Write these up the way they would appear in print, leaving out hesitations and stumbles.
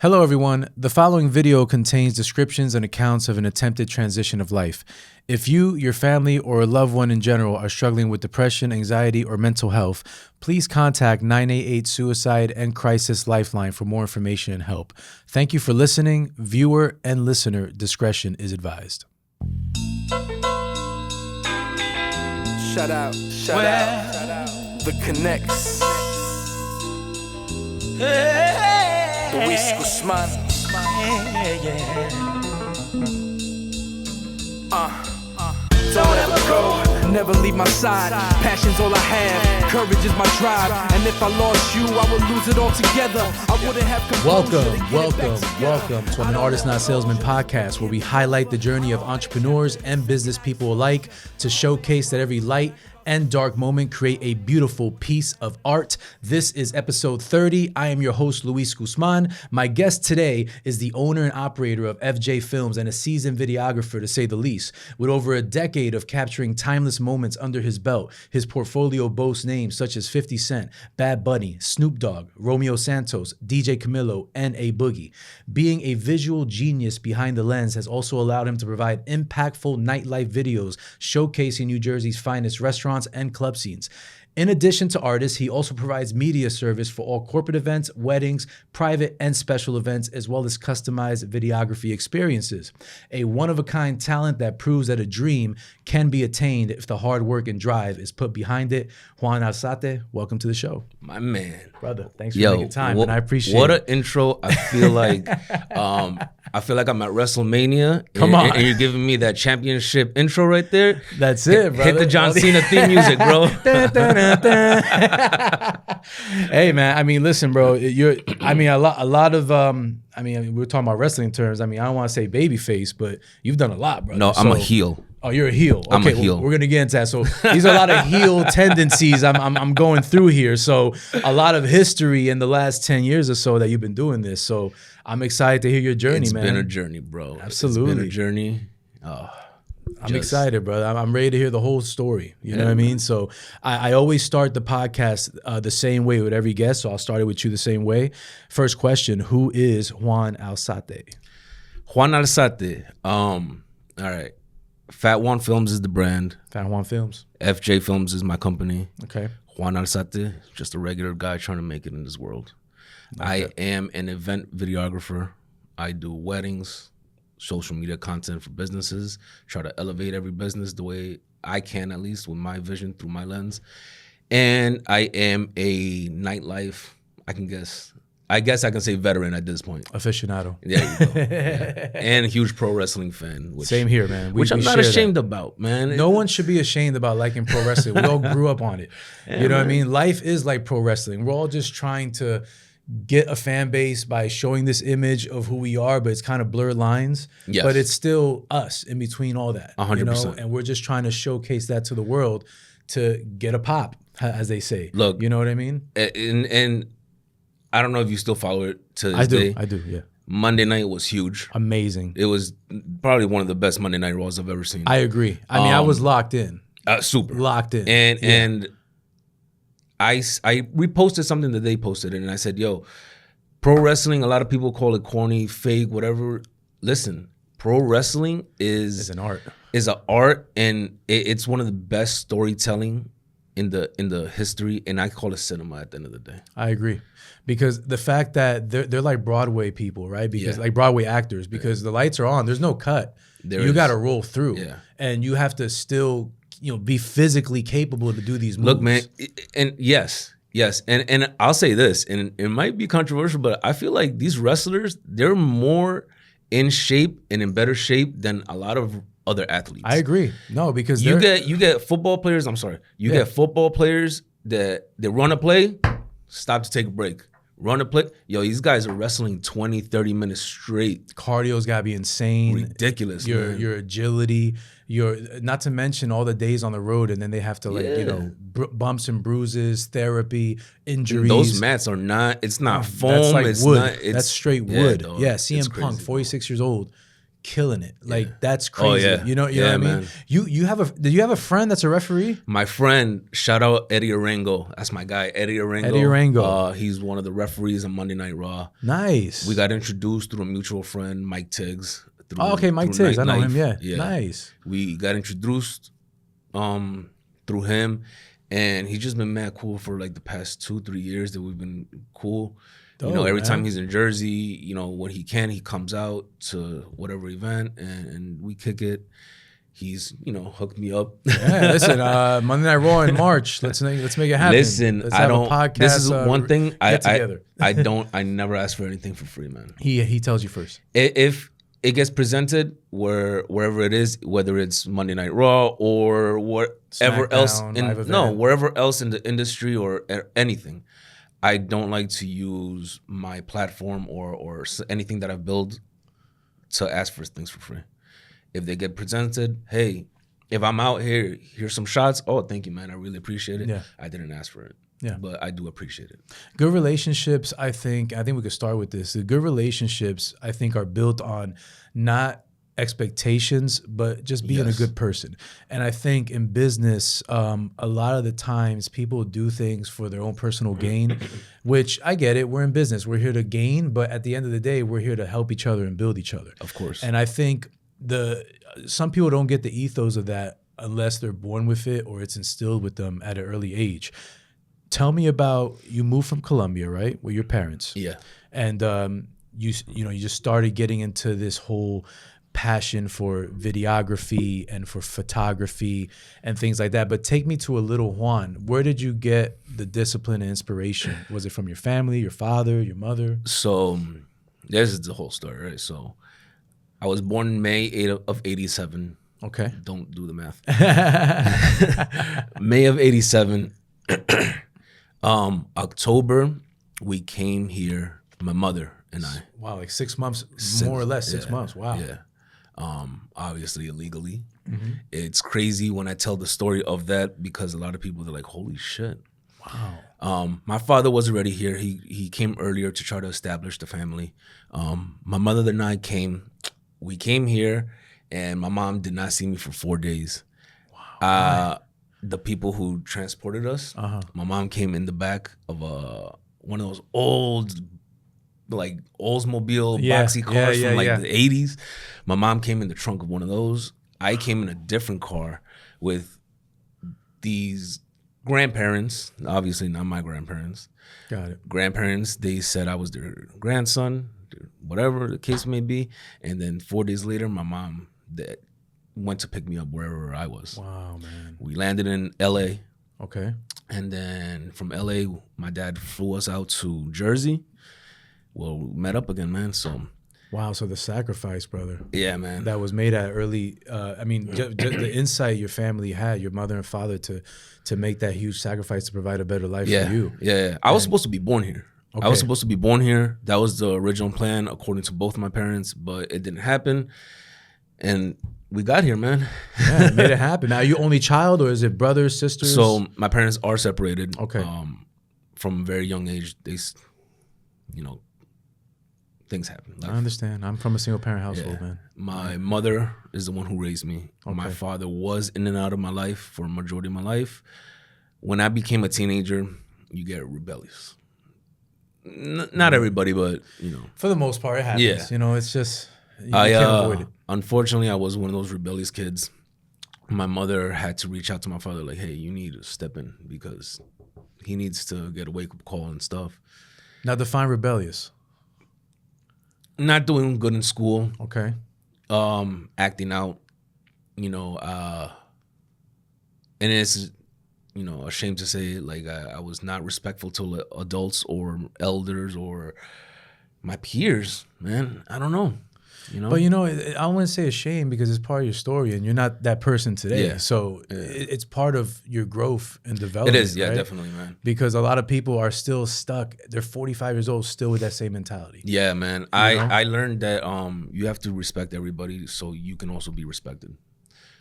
Hello everyone, the following video contains descriptions and accounts of an attempted transition of life. If you, your family, or a loved one in general are struggling with depression, anxiety, or mental health, please contact 988 Suicide and Crisis Lifeline for more information and help. Thank you for listening. Viewer and listener discretion is advised. Shout out. The Connects. Luis Guzman. Don't ever go, never leave my side. Passion's all I have, courage is my drive. And if I lost you, I would lose it all together. I wouldn't have Welcome to an Artist Not Salesman podcast, where we highlight the journey of entrepreneurs and business people alike to showcase that every light and dark moment create a beautiful piece of art. This is episode 30. I am your host, Luis Guzman. My guest today is the owner and operator of FJ Films and a seasoned videographer, to say the least. With over a decade of capturing timeless moments under his belt, his portfolio boasts names such as 50 Cent, Bad Bunny, Snoop Dogg, Romeo Santos, DJ Camilo, and A Boogie. Being a visual genius behind the lens has also allowed him to provide impactful nightlife videos showcasing New Jersey's finest restaurants and club scenes. In addition to artists, he also provides media service for all corporate events, weddings, private and special events, as well as customized videography experiences. A one-of-a-kind talent that proves that a dream can be attained if the hard work and drive is put behind it. Juan Alzate, welcome to the show. My man. Brother, thanks for making time, and I appreciate what it. What an intro. I feel like I feel like I'm at WrestleMania. Come on. And you're giving me that championship intro right there. That's it, brother. Hit the John Cena theme music, bro. Hey man, I mean, listen, bro. A lot of we're talking about wrestling terms. I mean, I don't want to say babyface, but you've done a lot, bro. No, I'm a heel. Oh, you're a heel. Okay, I'm a heel. We're gonna get into that. So these are a lot of heel tendencies I'm going through here. So a lot of history in the last 10 years or so that you've been doing this. So I'm excited to hear your journey, man. It's been a journey, bro. Absolutely. It's been a journey. I'm excited, brother. I'm ready to hear the whole story. You know what I mean? So I always start the podcast the same way with every guest. So I'll start it with you the same way. First question, who is Juan Alzate? Juan Alzate. All right. Fat Juan Films is the brand. Fat Juan Films. FJ Films is my company. Okay. Juan Alzate, just a regular guy trying to make it in this world. I am an event videographer. I do weddings, social media content for businesses, try to elevate every business the way I can, at least with my vision through my lens. And I am a nightlife, I guess I can say veteran at this point. Aficionado. There you go. Yeah. And a huge pro wrestling fan. Same here, man. Which I'm not ashamed about, man. No one should be ashamed about liking pro wrestling. We all grew up on it. You know what I mean? Life is like pro wrestling. We're all just trying to get a fan base by showing this image of who we are, but it's kind of blurred lines. Yes. But it's still us in between all that. 100%. You know? And we're just trying to showcase that to the world to get a pop, as they say. Look, you know what I mean? And I don't know if you still follow it to this day. I do, yeah. Monday night was huge. Amazing. It was probably one of the best Monday Night Raws I've ever seen. I agree. I mean, I was locked in. Super. Locked in. And I reposted something that they posted, and I said, yo, pro wrestling, a lot of people call it corny, fake, whatever. Listen, pro wrestling is an art. Is an art, and it's one of the best storytelling in the history, and I call it cinema at the end of the day. I agree. Because the fact that they're like Broadway people, right? Because like Broadway actors, because the lights are on, there's no cut. You got to roll through. Yeah. And you have to still, be physically capable to do these moves. Look, man, and yes. And I'll say this, and it might be controversial, but I feel like these wrestlers, they're more in shape and in better shape than a lot of other athletes. I agree. No, because you get football players, get football players that they run a play, stop to take a break. Run a play. Yo, these guys are wrestling 20, 30 minutes straight. Cardio's got to be insane. Ridiculous, man. Your agility, not to mention all the days on the road, and then they have to bumps and bruises, therapy, injuries. Those mats are not, it's not foam. That's like it's wood. Not, it's, that's straight wood. Dog, CM Punk, 46 years old, killing it. Like Yeah. that's crazy. Oh, yeah. You know what I mean? Man. Do you have a friend that's a referee? My friend, shout out Eddie Arango. That's my guy, Eddie Arango. Eddie Arango. He's one of the referees on Monday Night Raw. Nice. We got introduced through a mutual friend, Mike Tiggs. Oh, okay, Mike Tiggs. I know him. Nightlife. Yeah. Nice. We got introduced through him, and he's just been mad cool for like the past 2-3 years that we've been cool. Dope, you know, every man. time he's in Jersey, you know, when he can, he comes out to whatever event and we kick it. He's, you know, hooked me up. Yeah, listen, Monday Night Raw in March. Let's make it happen. Listen, Let's I have don't. a podcast, this is one thing together. I never ask for anything for free, man. He tells you first. If it gets presented wherever it is, whether it's Monday Night Raw or whatever else wherever else in the industry or anything, I don't like to use my platform or anything that I've built to ask for things for free. If they get presented, hey, if I'm out here, here's some shots. Oh, thank you, man. I really appreciate it. Yeah. I didn't ask for it. Yeah. But I do appreciate it. Good relationships, I think we could start with this. The good relationships, I think, are built on not expectations, but just being a good person. And I think in business, a lot of the times people do things for their own personal gain, which I get it. We're in business. We're here to gain, but at the end of the day, we're here to help each other and build each other. Of course. And I think some people don't get the ethos of that unless they're born with it or it's instilled with them at an early age. Tell me about, you moved from Colombia, right, with your parents. Yeah. And you just started getting into this whole passion for videography and for photography and things like that. But take me to a little Juan. Where did you get the discipline and inspiration? Was it from your family, your father, your mother? So this is the whole story, right? So I was born in May 8 of 87. Okay. Don't do the math. May of 87. October, we came here, my mother and I. Wow, like 6 months, more or less 6 months. Wow. Yeah. Obviously illegally. Mm-hmm. It's crazy when I tell the story of that because a lot of people, they're like, holy shit. Wow. My father was already here. He came earlier to try to establish the family. My mother and I came. We came here, and my mom did not see me for 4 days. Wow. The people who transported us, my mom came in the back of one of those old, like Oldsmobile boxy cars from the 80s. My mom came in the trunk of one of those. I came in a different car with these grandparents, obviously not my grandparents. Got it. Grandparents, they said I was their grandson, whatever the case may be. And then 4 days later, my mom went to pick me up wherever I was. Wow, man. We landed in LA. Okay. And then from LA, my dad flew us out to Jersey. Well, we met up again, man. So wow, so the sacrifice, brother. Yeah, man. That was made at early, the insight your family had, your mother and father, to make that huge sacrifice to provide a better life for you. Yeah. I was supposed to be born here. Okay. I was supposed to be born here. That was the original plan, according to both of my parents, but it didn't happen. And we got here, man. Yeah, it made it happen. Now, are you only child, or is it brothers, sisters? So my parents are separated. Okay. From a very young age, they, things happen. I understand. I'm from a single parent household, man. My mother is the one who raised me. Okay. My father was in and out of my life for a majority of my life. When I became a teenager, you get rebellious. Not everybody, but for the most part, it happens. Yeah. It's just you can't avoid it. Unfortunately, I was one of those rebellious kids. My mother had to reach out to my father, like, "Hey, you need to step in because he needs to get a wake-up call and stuff." Now, define rebellious. Not doing good in school. Okay. Acting out. And it's a shame to say, like, I was not respectful to adults or elders or my peers, man. I don't know. But I wouldn't say a shame because it's part of your story and you're not that person today. Yeah. So it's part of your growth and development. It is, yeah, right? Definitely, man. Because a lot of people are still stuck. They're 45 years old, still with that same mentality. Yeah, man. I learned that you have to respect everybody so you can also be respected.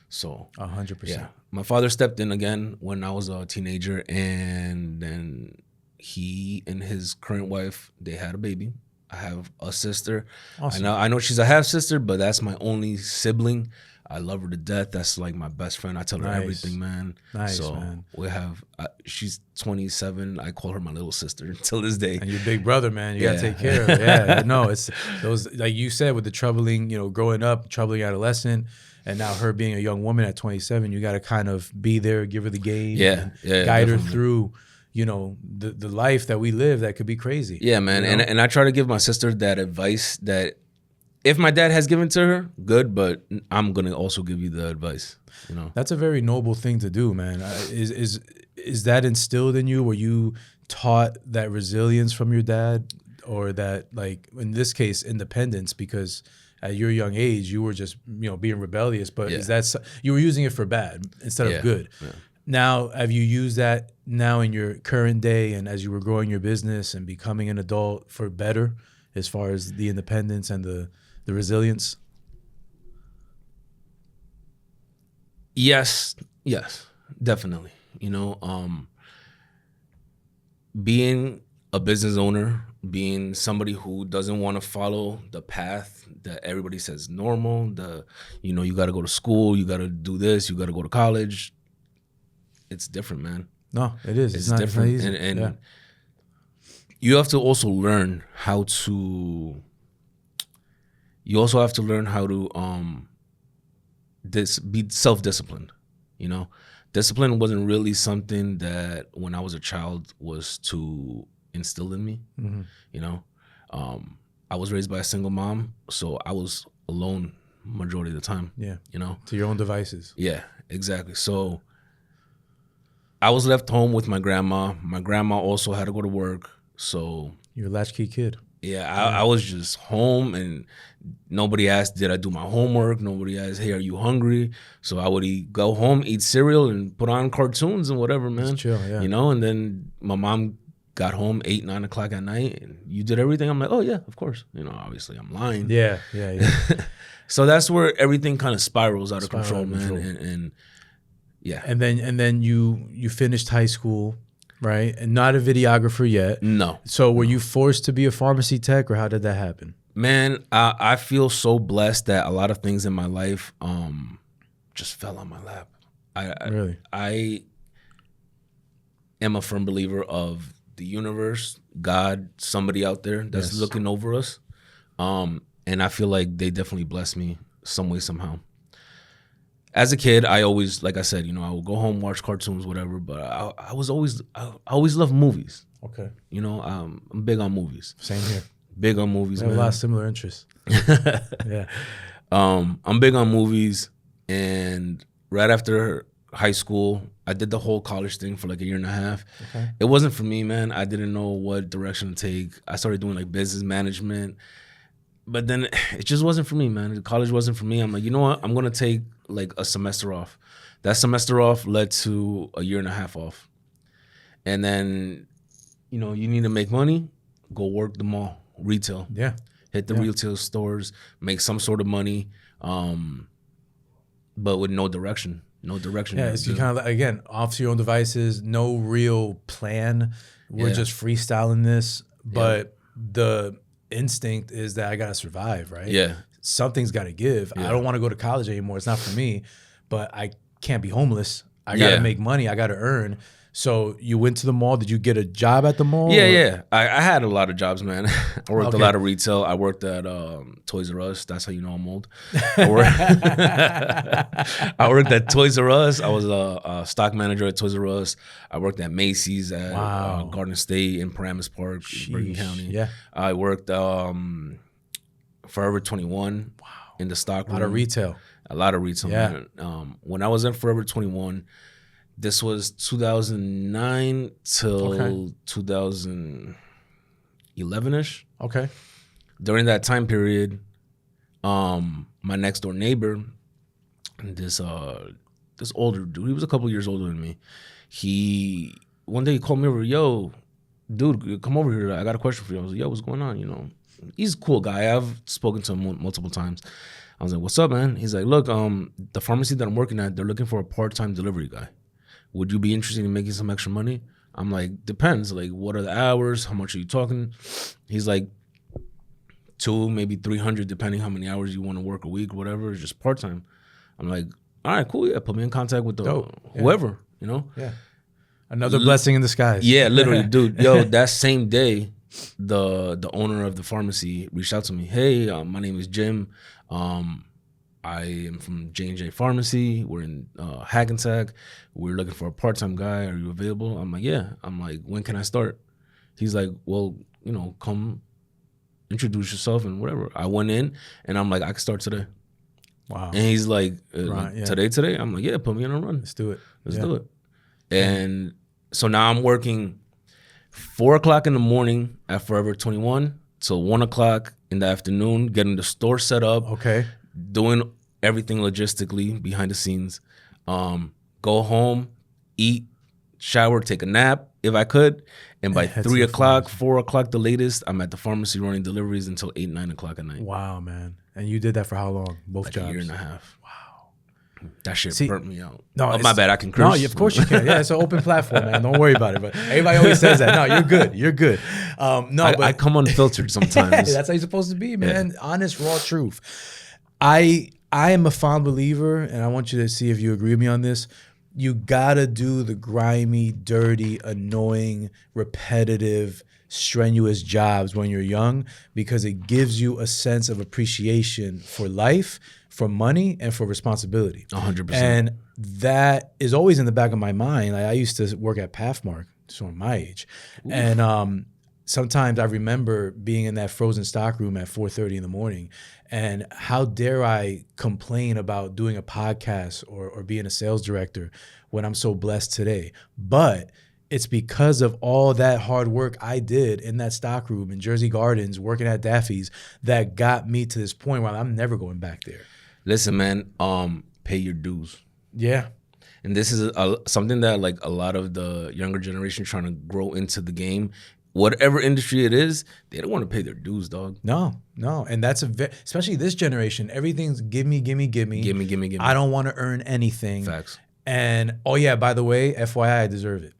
So 100%. Yeah. My father stepped in again when I was a teenager, and then he and his current wife, they had a baby. I have a sister. Awesome. I know she's a half sister, but that's my only sibling. I love her to death. That's like my best friend. I tell her everything, man. Nice, so man. we have. She's 27. I call her my little sister until this day. And your big brother, man. You gotta take care of it. Yeah, no, it's those, like you said, with the troubling, growing up, troubling adolescent, and now her being a young woman at 27. You got to kind of be there, give her the game, guide her through, the life that we live that could be crazy. Yeah, man. And I try to give my sister that advice that, if my dad has given to her, good, but I'm gonna also give you the advice. That's a very noble thing to do, man. Is that instilled in you? Were you taught that resilience from your dad, or that, like in this case, independence? Because at your young age, you were just being rebellious. But is that you were using it for bad instead of good? Yeah. Now, have you used that now in your current day, and as you were growing your business and becoming an adult, for better, as far as the independence and the resilience? Yes, definitely. Being a business owner, being somebody who doesn't want to follow the path that everybody says normal, you got to go to school, you got to do this, you got to go to college. It's different, man. No, it is. It's different. It's not easy. And you have to also learn how to. You also have to learn how to be self-disciplined. Discipline wasn't really something that when I was a child was to instill in me. Mm-hmm. I was raised by a single mom, so I was alone majority of the time. Yeah. To your own devices. Yeah, exactly. So I was left home with my grandma. My grandma also had to go to work. So you're a latchkey kid. Yeah, I was just home, and nobody asked, did I do my homework? Nobody asked, hey, are you hungry? So I would go home, eat cereal, and put on cartoons and whatever, man. Just chill, yeah. And then my mom got home 8, 9 o'clock at night, and you did everything. I'm like, oh, yeah, of course. Obviously I'm lying. Yeah. So that's where everything kind of spirals out of control, man. And yeah. And then you finished high school. Right, and not a videographer yet. No. So were you forced to be a pharmacy tech, or how did that happen? Man, I feel so blessed that a lot of things in my life just fell on my lap. Really? I am a firm believer of the universe, God, somebody out there that's looking over us. And I feel like they definitely blessed me some way, somehow. As a kid, I always, like I said, I would go home, watch cartoons, whatever. But I always loved movies. Okay. I'm big on movies. Same here. Big on movies, man. We have a lot of similar interests. Yeah. I'm big on movies, and right after high school, I did the whole college thing for like a year and a half. Okay. It wasn't for me, man. I didn't know what direction to take. I started doing like business management. But then it just wasn't for me, man. College wasn't for me. I'm like, you know what? I'm going to take like a semester off. That semester off led to a year and a half off. And then, you need to make money, go work the mall, retail. Yeah. Hit the retail stores, make some sort of money, but with no direction. No direction. Yeah, it's kind of, again, off to your own devices, no real plan. We're just freestyling this. But the instinct is that I gotta survive, right? Yeah. Something's gotta give. I don't want to go to college anymore. It's not for me, but I can't be homeless. I gotta make money. I gotta earn. So you went to the mall. Did you get a job at the mall? Yeah. I had a lot of jobs, man. I worked a lot of retail. I worked at Toys R Us. That's how you know I'm old. I worked at Toys R Us. I was a stock manager at Toys R Us. I worked at Macy's at Garden State in Paramus Park, Bergen County. Yeah. I worked Forever 21 in the stock room. A lot of retail, man. When I was in Forever 21, this was 2009 till 2011-ish. Okay. During that time period, my next door neighbor, this older dude, he was a couple years older than me. One day he called me over, yo, dude, come over here. I got a question for you. I was like, yo, what's going on? He's a cool guy. I've spoken to him multiple times. I was like, what's up, man? He's like, look, the pharmacy that I'm working at, they're looking for a part-time delivery guy. Would you be interested in making some extra money? I'm like, depends. Like, what are the hours? How much are you talking? He's like, 2, maybe 300, depending how many hours you want to work a week, whatever. It's just part-time. I'm like, all right, cool. Yeah, put me in contact with whoever, you know? Yeah. Another blessing in disguise. Yeah, literally, dude. Yo, that same day, the owner of the pharmacy reached out to me. Hey, my name is Jim. I am from J&J Pharmacy. We're in Hackensack. We're looking for a part-time guy. Are you available? I'm like, yeah. I'm like, when can I start? He's like, well, you know, come introduce yourself and whatever. I went in and I'm like, I can start today. Wow. And he's like, today? I'm like, yeah, put me on a run. Let's do it. Let's do it. And so now I'm working 4 o'clock in the morning at Forever 21 till 1 o'clock in the afternoon, getting the store set up. Okay. Doing everything logistically behind the scenes. Go home, eat, shower, take a nap if I could. And by 3 o'clock, 4 o'clock the latest, I'm at the pharmacy running deliveries until 8, 9 o'clock at night. Wow, man. And you did that for how long? Both like jobs? A year and a half. Wow. That shit burnt me out. No, my bad. I can curse. No, of course you can. Yeah, it's an open platform, man. Don't worry about it. But everybody always says that. No, you're good. You're good. I come unfiltered sometimes. That's how you're supposed to be, man. Yeah. Honest, raw truth. I am a fond believer, and I want you to see if you agree with me on this. You gotta do the grimy, dirty, annoying, repetitive, strenuous jobs when you're young, because it gives you a sense of appreciation for life, for money, and for responsibility. 100%. And that is always in the back of my mind. Like, I used to work at Pathmark, so I'm my age. Ooh. And sometimes I remember being in that frozen stock room at 4:30 in the morning, and how dare I complain about doing a podcast or being a sales director when I'm so blessed today. But it's because of all that hard work I did in that stock room in Jersey Gardens, working at Daffy's, that got me to this point where I'm never going back there. Listen, man, pay your dues. Yeah. And this is something that like a lot of the younger generation trying to grow into the game. Whatever industry it is, they don't want to pay their dues, dog. No. And that's especially this generation. Everything's give me. I don't want to earn anything. Facts. And, oh yeah, by the way, FYI, I deserve it.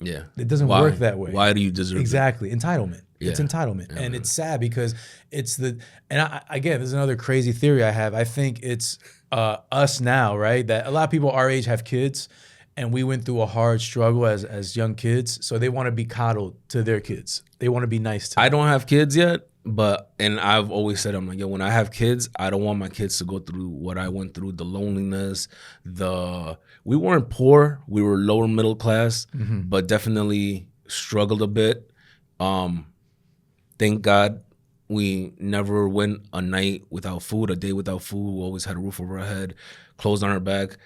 Yeah. It doesn't work that way. Why do you deserve it? Exactly. Entitlement. Yeah. It's entitlement. Yeah, and man. It's sad because again, there's another crazy theory I have. I think it's us now, right? That a lot of people our age have kids, and we went through a hard struggle as young kids. So they want to be coddled to their kids. They want to be nice to them. I don't have kids yet, and I've always said, I'm like, yo, when I have kids, I don't want my kids to go through what I went through, the loneliness, we weren't poor, we were lower middle class, but definitely struggled a bit. Thank God we never went a night without food, a day without food. We always had a roof over our head, clothes on our back.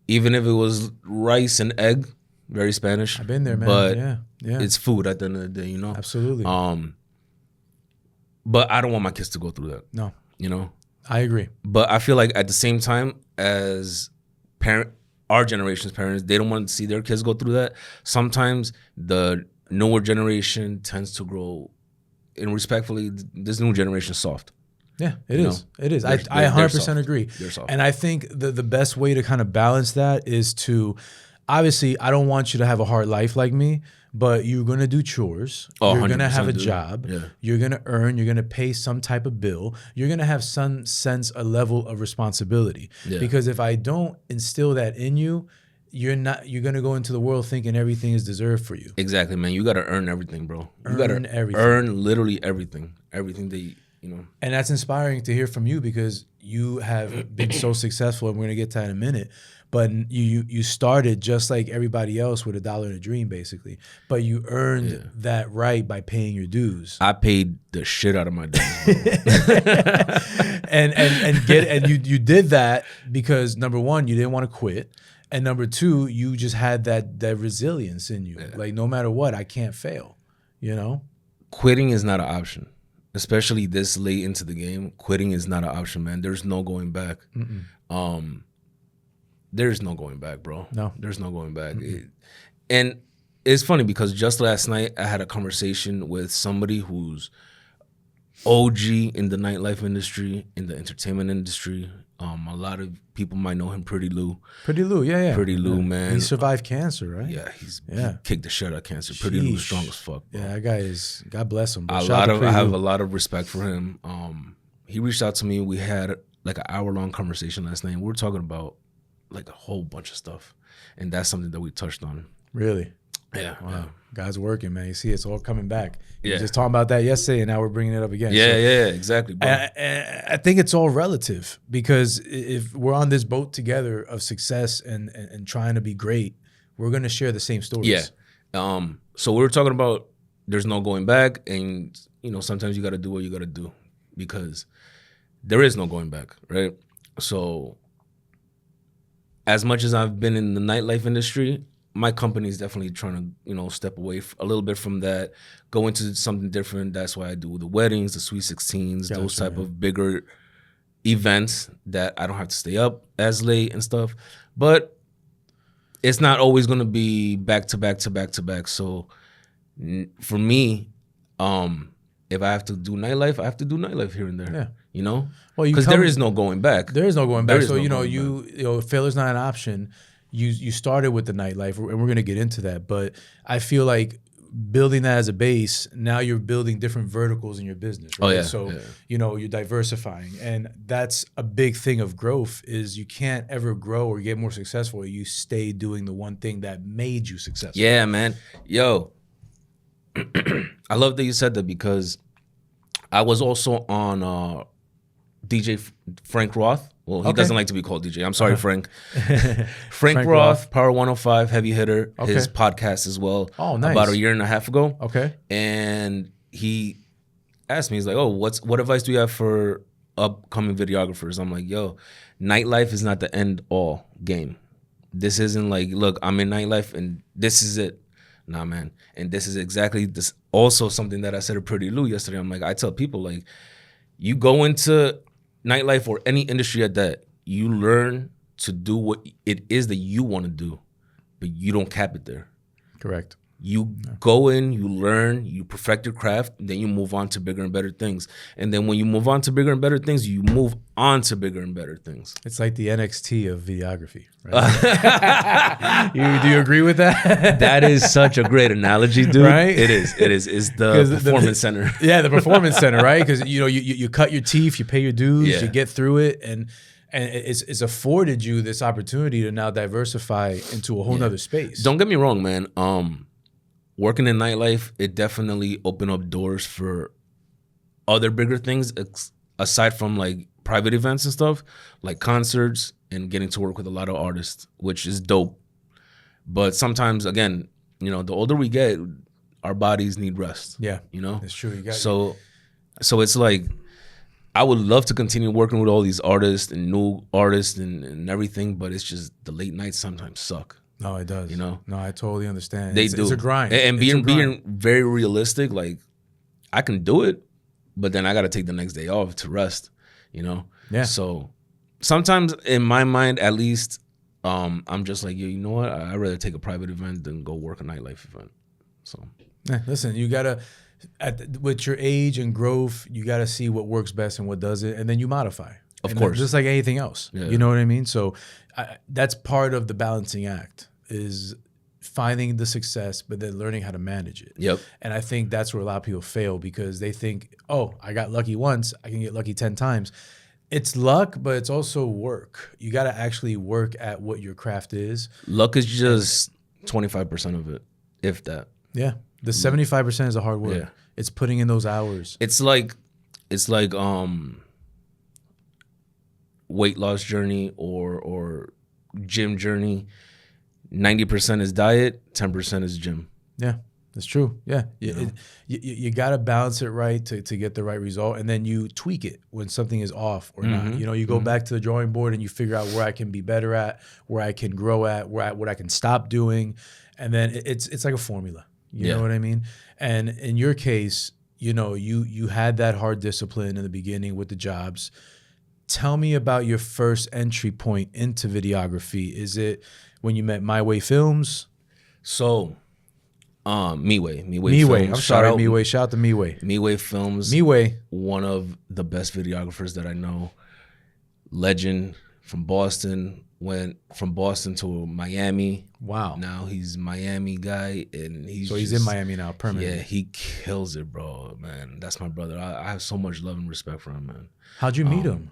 Even if it was rice and egg, very Spanish. I've been there, man. But yeah. It's food at the end of the day, you know? Absolutely. But I don't want my kids to go through that. No. You know? I agree. But I feel like at the same time, as our generation's parents, they don't want to see their kids go through that. Sometimes the newer generation tends to grow, and respectfully, this new generation is soft. Yeah, it is. It is. I 100% agree. They're soft. And I think the best way to kind of balance that is to, obviously, I don't want you to have a hard life like me, but you're going to do chores. You're going to have a job. Yeah. You're going to earn. You're going to pay some type of bill. You're going to have some sense, a level of responsibility. Yeah. Because if I don't instill that in you, you're going to go into the world thinking everything is deserved for you. Exactly, man. You got to earn everything, bro. You got to everything. Earn literally everything. Everything that you know. And that's inspiring to hear from you, because you have been so successful, and we're going to get to that in a minute. But you started just like everybody else with $1 and a dream, basically. But you earned that right by paying your dues. I paid the shit out of my dues. and you did that because, number one, you didn't want to quit. And number two, you just had that resilience in you. Yeah. Like, no matter what, I can't fail, you know? Quitting is not an option, especially this late into the game. Quitting is not an option, man. There's no going back. There's no going back, bro. No. There's no going back. And it's funny because just last night I had a conversation with somebody who's OG in the nightlife industry, in the entertainment industry. A lot of people might know him, Pretty Lou. Pretty Lou, yeah. Pretty Lou, man. He survived cancer, right? Yeah, he kicked the shit out of cancer. Pretty Sheesh. Lou's strong as fuck, bro. Yeah, that guy is, God bless him. Bro. I have a lot of respect for him. He reached out to me. We had like an hour-long conversation last night. We were talking about like a whole bunch of stuff. And that's something that we touched on. Really? Yeah. Wow. Yeah. God's working, man. You see, it's all coming back. You Yeah. were just talking about that yesterday, and now we're bringing it up again. Yeah, exactly, bro. I think it's all relative, because if we're on this boat together of success and trying to be great, we're going to share the same stories. Yeah. So we were talking about there's no going back, and sometimes you got to do what you got to do, because there is no going back, right? So as much as I've been in the nightlife industry, my company is definitely trying to, step away a little bit from that, go into something different. That's why I do the weddings, the Sweet 16s, those type of bigger events that I don't have to stay up as late and stuff. But it's not always going to be back to back to back to back. So for me, if I have to do nightlife, I have to do nightlife here and there. Yeah. Well, because there is no going back. There is no going back. So failure's not an option. You started with the nightlife, and we're going to get into that. But I feel like building that as a base, now you're building different verticals in your business. Right? Oh, yeah. So, you're diversifying. And that's a big thing of growth, is you can't ever grow or get more successful. You stay doing the one thing that made you successful. Yeah, man. Yo, I love that you said that, because I was also on DJ Frank Roth. Well, he doesn't like to be called DJ. I'm sorry, Frank. Frank Roth, Power 105, heavy hitter, his podcast as well. Oh, nice. About a year and a half ago. Okay. And he asked me, he's like, what advice do you have for upcoming videographers? I'm like, yo, nightlife is not the end all game. This isn't like, look, I'm in nightlife and this is it. Nah, man. And this is exactly this. Also something that I said to Pretty Lou yesterday. I'm like, I tell people, like, you go into nightlife or any industry at that, you learn to do what it is that you want to do, but you don't cap it there. Correct. You go in, you learn, you perfect your craft, then you move on to bigger and better things. And then when you move on to bigger and better things, you move on to bigger and better things. It's like the NXT of videography, right? Do you agree with that? That is such a great analogy, dude. Right? It is. It's the performance center. Yeah, the performance center, right? Because you cut your teeth, you pay your dues, you get through it, and it's afforded you this opportunity to now diversify into a whole nother space. Don't get me wrong, man. Working in nightlife, it definitely opened up doors for other bigger things aside from like private events and stuff, like concerts and getting to work with a lot of artists, which is dope. But sometimes, again, the older we get, our bodies need rest. Yeah, that's true. So it's like, I would love to continue working with all these artists and new artists and everything, but it's just the late nights sometimes suck. No, it does. No, I totally understand. They do. It's a grind. And being very realistic, like, I can do it, but then I got to take the next day off to rest, Yeah. So sometimes in my mind, at least, I'm just like, you know what? I'd rather take a private event than go work a nightlife event. So listen, you got to, with your age and growth, you got to see what works best and what doesn't, and then you modify. Of course. Just like anything else. Yeah. You know what I mean? So that's part of the balancing act, is finding the success, but then learning how to manage it. Yep. And I think that's where a lot of people fail, because they think, oh, I got lucky once, I can get lucky 10 times. It's luck, but it's also work. You got to actually work at what your craft is. Luck is just 25% of it, if that. Yeah. The 75% is the hard work. Yeah. It's putting in those hours. It's like weight loss journey or gym journey. 90% is diet, 10% is gym. Yeah, that's true. Yeah, you got to balance it right to get the right result, and then you tweak it when something is off or not. You go back to the drawing board and you figure out where I can be better at, where I can grow at, what I can stop doing, and then it's like a formula. You know what I mean? And in your case, you had that hard discipline in the beginning with the jobs. Tell me about your first entry point into videography. Is it when you met My Way Films? So Miwei Miwei. Films. I'm sorry, Miwei. Shout out to Miwei. Miwei Films. Miwei. One of the best videographers that I know. Legend from Boston. Went from Boston to Miami. Wow. Now he's Miami guy, and he's in Miami now permanently. Yeah, he kills it, bro. Man, that's my brother. I have so much love and respect for him, man. How'd you meet him?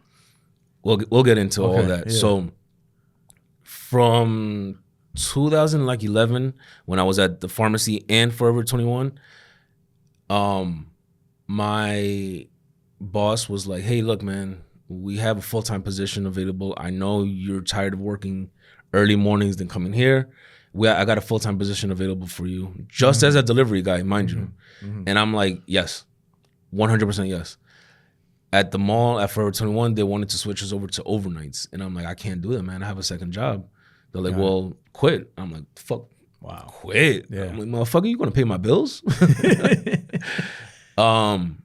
We'll get into all that. Yeah. So from 2011, when I was at the pharmacy and Forever 21, my boss was like, "Hey, look, man, we have a full-time position available. I know you're tired of working early mornings than coming here. I got a full-time position available for you, just as a delivery guy, mind you." And I'm like, yes, 100% yes. At the mall at Forever 21, they wanted to switch us over to overnights. And I'm like, I can't do that, man. I have a second job. They're like, well, quit. I'm like, fuck. Wow. Quit. Yeah. I'm like, motherfucker, you gonna pay my bills? And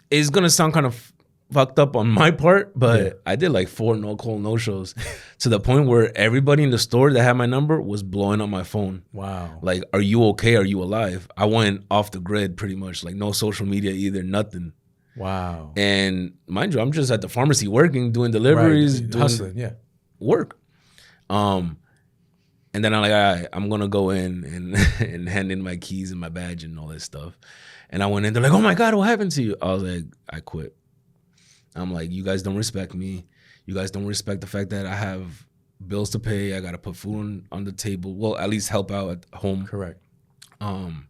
it's gonna sound kind of fucked up on my part, but I did like 4 no-call no-shows to the point where everybody in the store that had my number was blowing up my phone. Wow. Like, are you okay? Are you alive? I went off the grid pretty much, like no social media either, nothing. Wow. And mind you, I'm just at the pharmacy working, doing deliveries, doing hustling, work. And then I'm like, all right, I'm gonna go in and hand in my keys and my badge and all that stuff. And I went in, they're like, oh my God, what happened to you? I was like, I quit. I'm like, you guys don't respect me. You guys don't respect the fact that I have bills to pay. I gotta put food on the table. Well, at least help out at home. Correct. I'm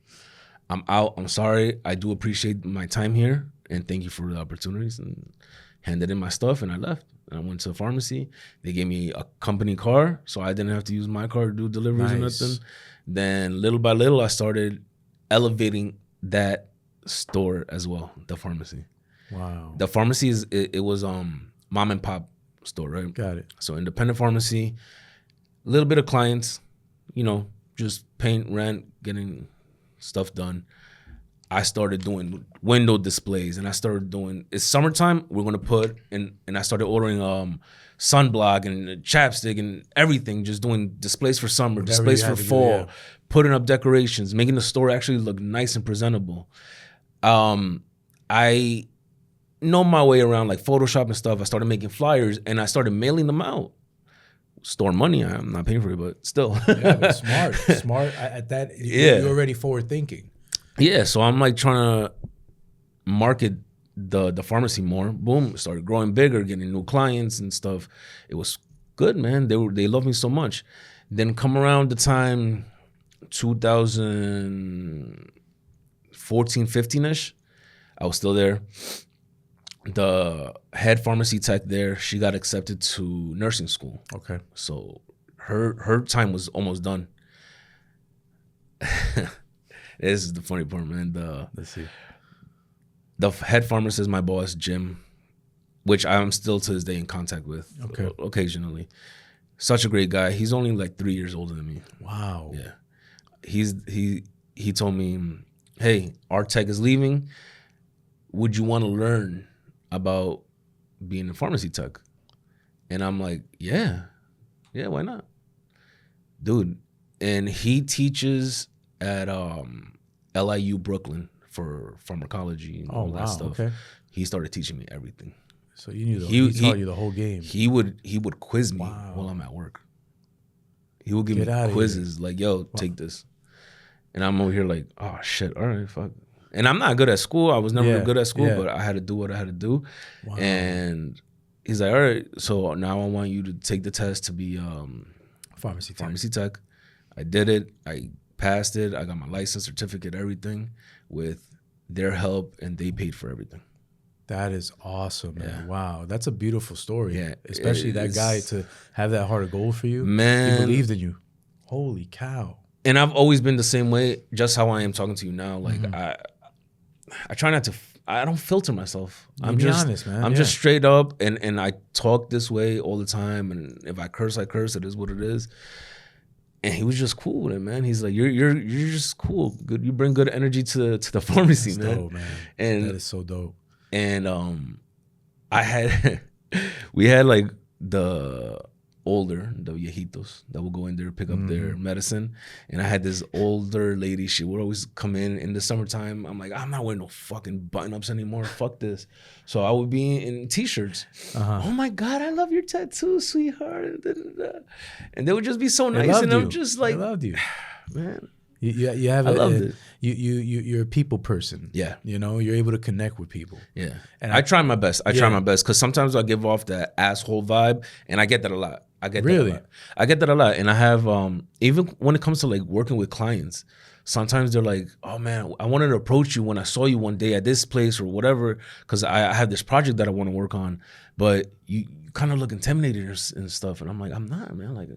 out. I'm sorry. I do appreciate my time here, and thank you for the opportunities. And handed in my stuff, and I left. And I went to the pharmacy. They gave me a company car, so I didn't have to use my car to do deliveries or nothing. Then little by little, I started elevating that store as well, the pharmacy. Wow. The pharmacy it was mom and pop store, right? Got it. So independent pharmacy, a little bit of clients, just paying rent, getting stuff done. I started doing window displays, and I started doing, it's summertime, we're gonna put in, and I started ordering sunblock and chapstick and everything, just doing displays for summer, displays for fall, putting up decorations, making the store actually look nice and presentable. I know my way around like Photoshop and stuff. I started making flyers, and I started mailing them out. Store money, I'm not paying for it, but still. Yeah, but smart at that. You're already forward thinking. Yeah, so I'm like trying to market the pharmacy more. Boom, started growing bigger, getting new clients and stuff. It was good, man. They loved me so much. Then come around the time 2014, 15-ish, I was still there. The head pharmacy tech there, she got accepted to nursing school. Okay. So her time was almost done. This is the funny part, man. Let's see. The head pharmacist is my boss, Jim, which I'm still to this day in contact with occasionally. Such a great guy. He's only like 3 years older than me. Wow. Yeah. He told me, hey, our tech is leaving. Would you want to learn about being a pharmacy tech? And I'm like, yeah, why not? Dude. And he teaches at LIU Brooklyn for pharmacology and all that stuff. Okay. He started teaching me everything. So you knew he taught you the whole game. He would quiz me while I'm at work. He would give me quizzes like, yo, take this. And I'm over here like, oh shit, all right, fuck. And I'm not good at school. I was never good at school, but I had to do what I had to do. Wow. And he's like, all right, so now I want you to take the test to be pharmacy tech. I did it. I passed it. I got my license, certificate, everything with their help, and they paid for everything. That is awesome, man. Yeah. Wow. That's a beautiful story. Yeah. Especially that guy to have that heart of gold for you. Man. He believed in you. Holy cow. And I've always been the same way, just how I am talking to you now. Like, I try not to, I don't filter myself. I'm just honest, man. I'm just straight up, and I talk this way all the time. And if I curse, I curse. It is what it is. And he was just cool with it, man. He's like, you're just cool. Good. You bring good energy to the pharmacy, man. Dope, man. And that is so dope. And we had like older, the viejitos, that would go in there, pick up their medicine. And I had this older lady. She would always come in the summertime. I'm like, I'm not wearing no fucking button-ups anymore. Fuck this. So I would be in T-shirts. Oh my God, I love your tattoo, sweetheart. And they would just be so nice. And I'm just like, I loved you. Man. You have I loved it. You're a people person. Yeah. You know, you're able to connect with people. Yeah. And I try my best. I try my best because sometimes I give off that asshole vibe, and I get that a lot. I get that a lot. And I have, even when it comes to like working with clients, sometimes they're like, oh man, I wanted to approach you when I saw you one day at this place or whatever, because I have this project that I want to work on, but you kind of look intimidated and stuff. And I'm like, I'm not, man. Like,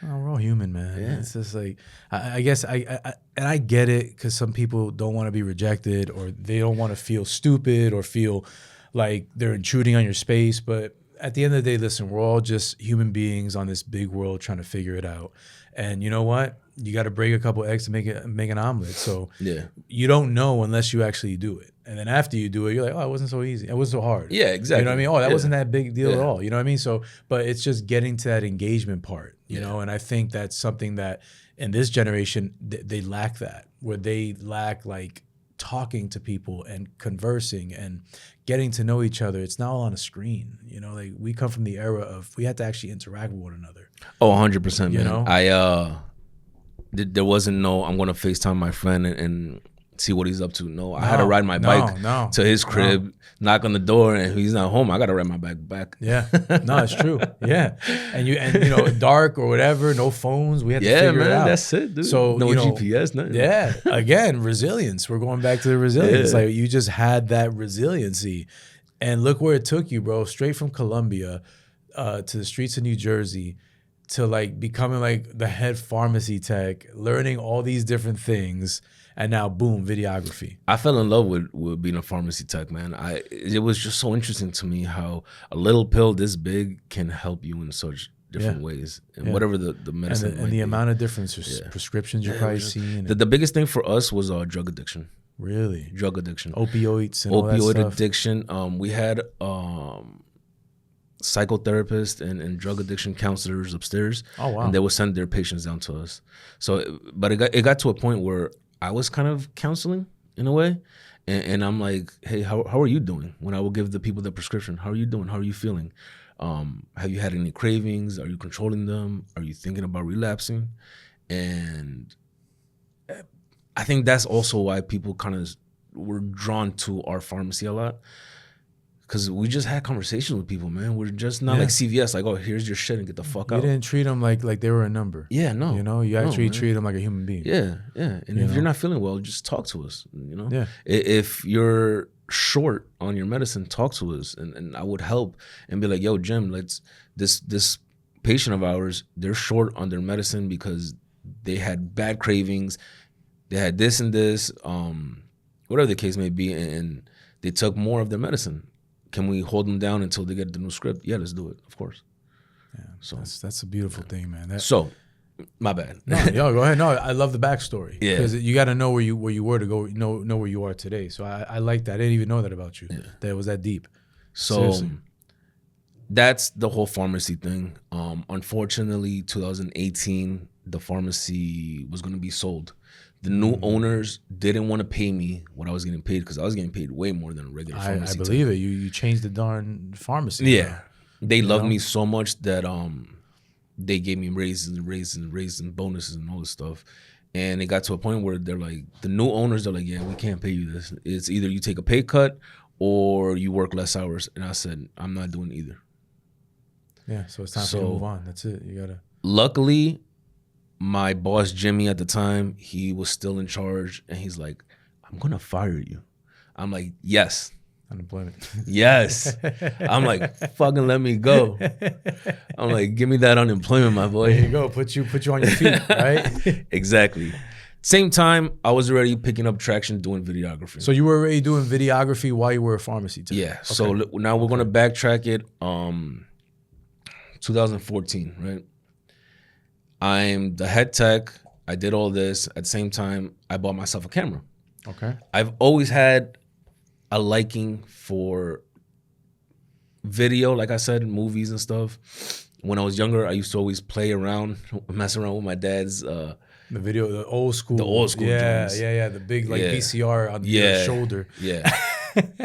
oh, we're all human, man. Yeah. It's just like, I guess I get it, because some people don't want to be rejected, or they don't want to feel stupid or feel like they're intruding on your space. But at the end of the day, listen, we're all just human beings on this big world trying to figure it out. And you know what? You got to break a couple eggs to make an omelet. So you don't know unless you actually do it. And then after you do it, you're like, oh, it wasn't so easy. It wasn't so hard. Yeah, exactly. You know what I mean? Oh, that wasn't that big deal at all. You know what I mean? So, but it's just getting to that engagement part, you know? And I think that's something that in this generation, they lack that, where they lack like talking to people and conversing and getting to know each other. It's not all on a screen. You know, like we come from the era of, we had to actually interact with one another. Oh, 100%, man. You know? There wasn't no, I'm going to FaceTime my friend and see what he's up to. No, I had to ride my bike to his crib, knock on the door, and if he's not home, I got to ride my bike back. Yeah, no, it's true. Yeah, and you know, dark or whatever, no phones. We had to figure it out. That's it, dude. So no you know, GPS, nothing. Yeah, again, resilience. We're going back to the resilience. Like you just had that resiliency, and look where it took you, bro. Straight from Colombia to the streets of New Jersey, to like becoming like the head pharmacy tech, learning all these different things. And now, boom, videography. I fell in love with being a pharmacy tech, man. It was just so interesting to me how a little pill this big can help you in such different ways. And whatever the medicine and the amount of different prescriptions you're probably seeing. The biggest thing for us was drug addiction. Really? Drug addiction. Opioids and all that stuff. Opioid addiction. We had psychotherapists and drug addiction counselors upstairs. Oh, wow. And they would send their patients down to us. So, but it got to a point where I was kind of counseling in a way. And I'm like, hey, how are you doing? When I will give the people the prescription, how are you doing? How are you feeling? Have you had any cravings? Are you controlling them? Are you thinking about relapsing? And I think that's also why people kind of were drawn to our pharmacy a lot. Because we just had conversations with people, man. We're just not like CVS, like, oh, here's your shit and get the fuck out. You didn't treat them like they were a number. Yeah, no. You know, you actually treat them like a human being. Yeah, yeah. And if you're not feeling well, just talk to us, you know? Yeah. If you're short on your medicine, talk to us. And I would help and be like, yo, Jim, this patient of ours, they're short on their medicine because they had bad cravings. They had this and this, whatever the case may be, and they took more of their medicine. Can we hold them down until they get the new script? Yeah, let's do it, of course. Yeah, so that's a beautiful thing, man. So, my bad. No, yo, go ahead. No, I love the backstory. Yeah, because you got to know where you were to go, know where you are today. So I like that. I didn't even know that about you. Yeah. That it was that deep. So seriously. That's the whole pharmacy thing. Unfortunately, 2018, the pharmacy was going to be sold. The new owners didn't want to pay me what I was getting paid because I was getting paid way more than a regular pharmacy. I believe it. You changed the darn pharmacy. Yeah. Bro. They loved me so much that they gave me raises and bonuses and all this stuff. And it got to a point where they're like, the new owners are like, yeah, we can't pay you this. It's either you take a pay cut or you work less hours. And I said, I'm not doing either. Yeah, so it's time for you to move on. That's it. You gotta. Luckily, my boss, Jimmy, at the time, he was still in charge. And he's like, I'm going to fire you. I'm like, yes. Unemployment. Yes. I'm like, fucking let me go. I'm like, give me that unemployment, my boy. There you go. Put you on your feet, right? Exactly. Same time, I was already picking up traction doing videography. So you were already doing videography while you were a pharmacy tech? Yeah. Okay. So now we're going to backtrack it. 2014, right? I'm the head tech. I did all this. At the same time, I bought myself a camera. Okay. I've always had a liking for video, like I said, movies and stuff. when I was younger, I used to always play around, mess around with my dad's. The old school. The old school joints. Yeah. The big VCR on your shoulder. Yeah.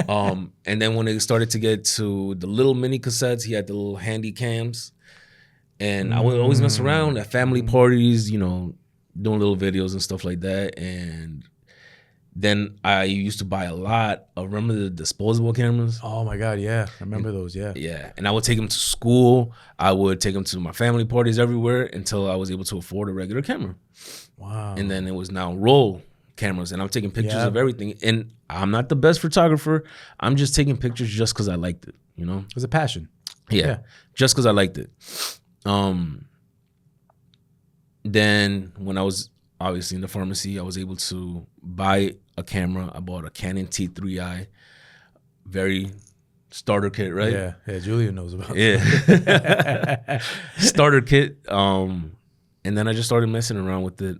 And then when it started to get to the little mini cassettes, he had the little handy cams. And I would always mess around at family parties, you know, doing little videos and stuff like that. And then I used to buy a lot of, remember the disposable cameras? Oh my God, yeah. I remember those, yeah. Yeah. And I would take them to school. I would take them to my family parties everywhere until I was able to afford a regular camera. Wow. And then it was now roll cameras, and I'm taking pictures of everything. And I'm not the best photographer. I'm just taking pictures just because I liked it, you know? It was a passion. Yeah. Just because I liked it. Then when I was obviously in the pharmacy, I was able to buy a camera. I bought a Canon T3i, very starter kit, right? Yeah, Julia knows about that. Starter kit. And then I just started messing around with it,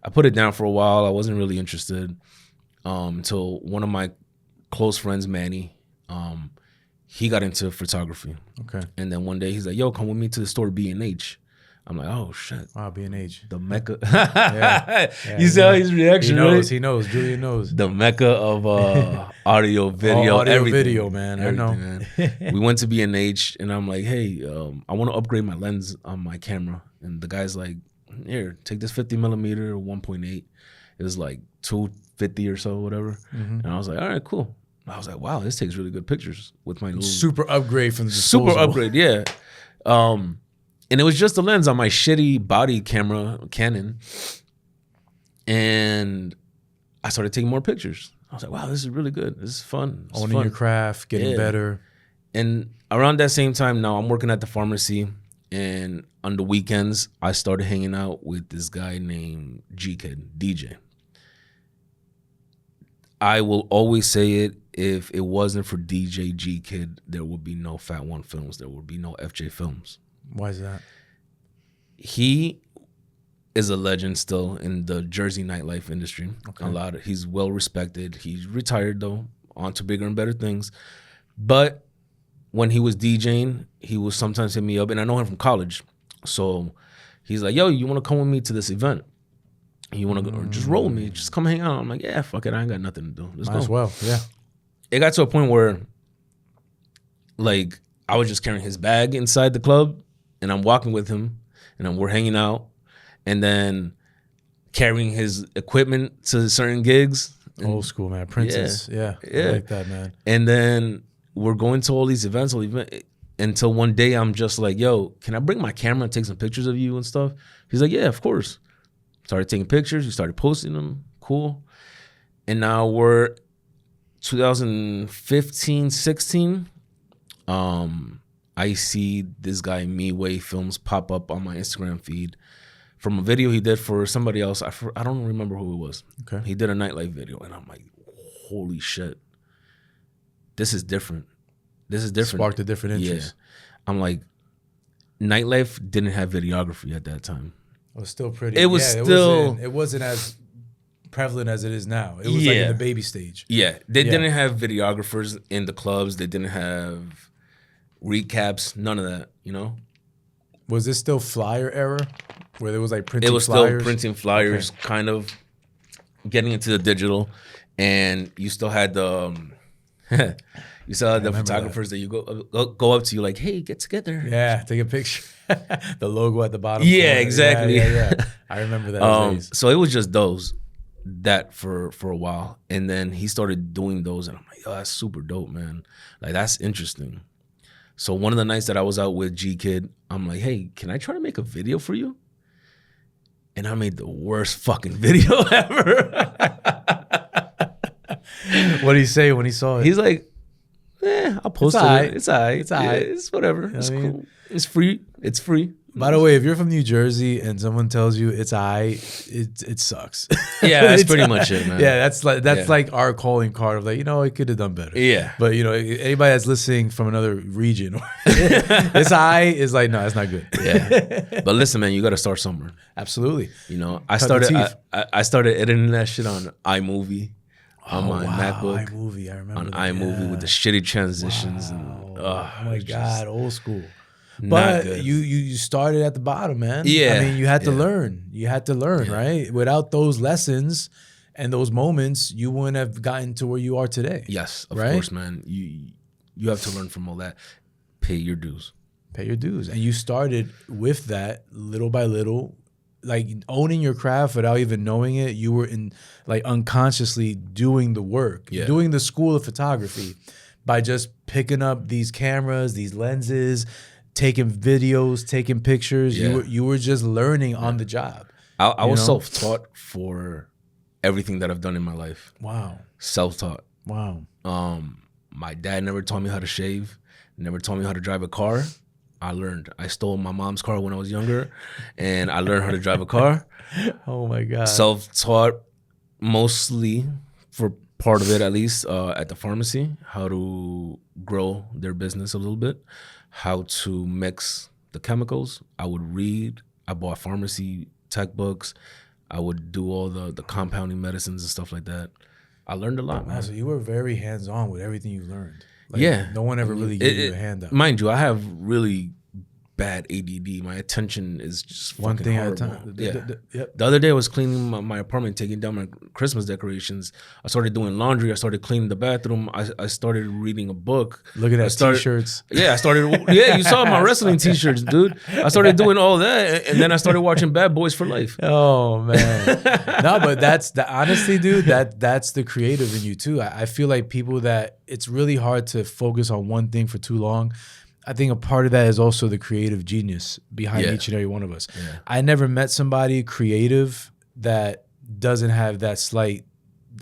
I put it down for a while. I wasn't really interested until one of my close friends, Manny, he got into photography. Okay. And then one day he's like, yo, come with me to the store B&H. I'm like, oh, shit. Wow, B&H. The mecca. Yeah, you saw his reaction, He knows. Julia knows. The mecca of audio, video, everything. Video, man. I know. Man. We went to B&H, and I'm like, hey, I want to upgrade my lens on my camera. And the guy's like, here, take this 50 millimeter 1.8. It was like $250 or so, whatever. And I was like, all right, cool. I was like, wow, this takes really good pictures with my little super upgrade from the disposable. Super upgrade, yeah. And it was just a lens on my shitty body camera, Canon. And I started taking more pictures. I was like, wow, this is really good. This is fun. Owning your craft, getting better. And around that same time now, I'm working at the pharmacy. And on the weekends, I started hanging out with this guy named G-Kid, DJ. I will always say it, if it wasn't for DJ G-Kid, there would be no Fat One Films. There would be no FJ Films. Why is that? He is a legend still in the Jersey nightlife industry. Okay. He's well respected. He's retired though, on to bigger and better things. But when he was DJing, he would sometimes hit me up, and I know him from college. So he's like, yo, you want to come with me to this event? You want to go, or just roll with me, just come hang out. I'm like, yeah, fuck it, I ain't got nothing to do. Let's go. Might as well, yeah. It got to a point where, like, I was just carrying his bag inside the club, and I'm walking with him, and we're hanging out, and then carrying his equipment to certain gigs. Old school, man. Princess. Yeah. I like that, man. And then we're going to all these events until one day I'm just like, yo, can I bring my camera and take some pictures of you and stuff? He's like, yeah, of course. Started taking pictures. We started posting them. Cool. And now we're 2015, 16. I see this guy, Miway Films, pop up on my Instagram feed from a video he did for somebody else. I don't remember who it was. Okay. He did a nightlife video, and I'm like, holy shit. This is different. This is different. Sparked a different interest. Yeah. I'm like, nightlife didn't have videography at that time. It was still pretty. It was still. It wasn't as prevalent as it is now. It was like in the baby stage. Yeah. They didn't have videographers in the clubs. They didn't have recaps. None of that, you know? Was this still flyer era? Where there was like printing flyers? It was still printing flyers, kind of getting into the digital. And you still had the... you saw the photographers that you go up to you like, hey, get together. Yeah, take a picture. The logo at the bottom. Yeah, exactly. Yeah. I remember that. So it was just those that for a while. And then he started doing those, and I'm like, oh, that's super dope, man. Like, that's interesting. So one of the nights that I was out with G-Kid, I'm like, hey, can I try to make a video for you? And I made the worst fucking video ever. What did he say when he saw it? He's like, I'll post it. It's all right. It's all right. It's whatever. You know it's cool. It's free. It's free. By the way, if you're from New Jersey and someone tells you it's it sucks. Yeah, that's pretty much it, man. Yeah, that's like our calling card of like, you know, it could have done better. Yeah. But you know, anybody that's listening from another region, it's is like, no, it's not good. Yeah. But listen, man, you got to start somewhere. Absolutely. You know, I started editing that shit on iMovie. On my MacBook. iMovie, I remember. On iMovie with the shitty transitions. Wow. Oh my God, old school. But you started at the bottom, man. Yeah. I mean, you had to learn. You had to learn, right? Without those lessons and those moments, you wouldn't have gotten to where you are today. Yes, of course, man. You have to learn from all that. Pay your dues. Pay your dues. And you started with that little by little, like owning your craft without even knowing it. You were in like unconsciously doing the work, doing the school of photography by just picking up these cameras, these lenses, taking videos, taking pictures. You were just learning on the job. I was self-taught for everything that I've done in my life. Wow. Self-taught. Wow. My dad never taught me how to shave, never taught me how to drive a car. I learned. I stole my mom's car when I was younger, and I learned how to drive a car. Oh my God. Self-taught mostly, for part of it at least, at the pharmacy, how to grow their business a little bit, how to mix the chemicals. I would read. I bought pharmacy tech books. I would do all the compounding medicines and stuff like that. I learned a lot, man. So you were very hands-on with everything you learned. Like, no one ever really gave you a hand up. Mind you, I have really bad ADD. My attention is just one thing horrible. At a time. The other day I was cleaning my apartment, taking down my Christmas decorations. I started doing laundry. I started cleaning the bathroom. I started reading a book. Looking at t-shirts. Yeah, I started. Yeah, you saw my wrestling t-shirts, dude. I started doing all that, and then I started watching Bad Boys for Life. Oh man, no, but honestly, dude. That's the creative in you too. I feel like people that it's really hard to focus on one thing for too long. I think a part of that is also the creative genius behind each and every one of us. Yeah. I never met somebody creative that doesn't have that slight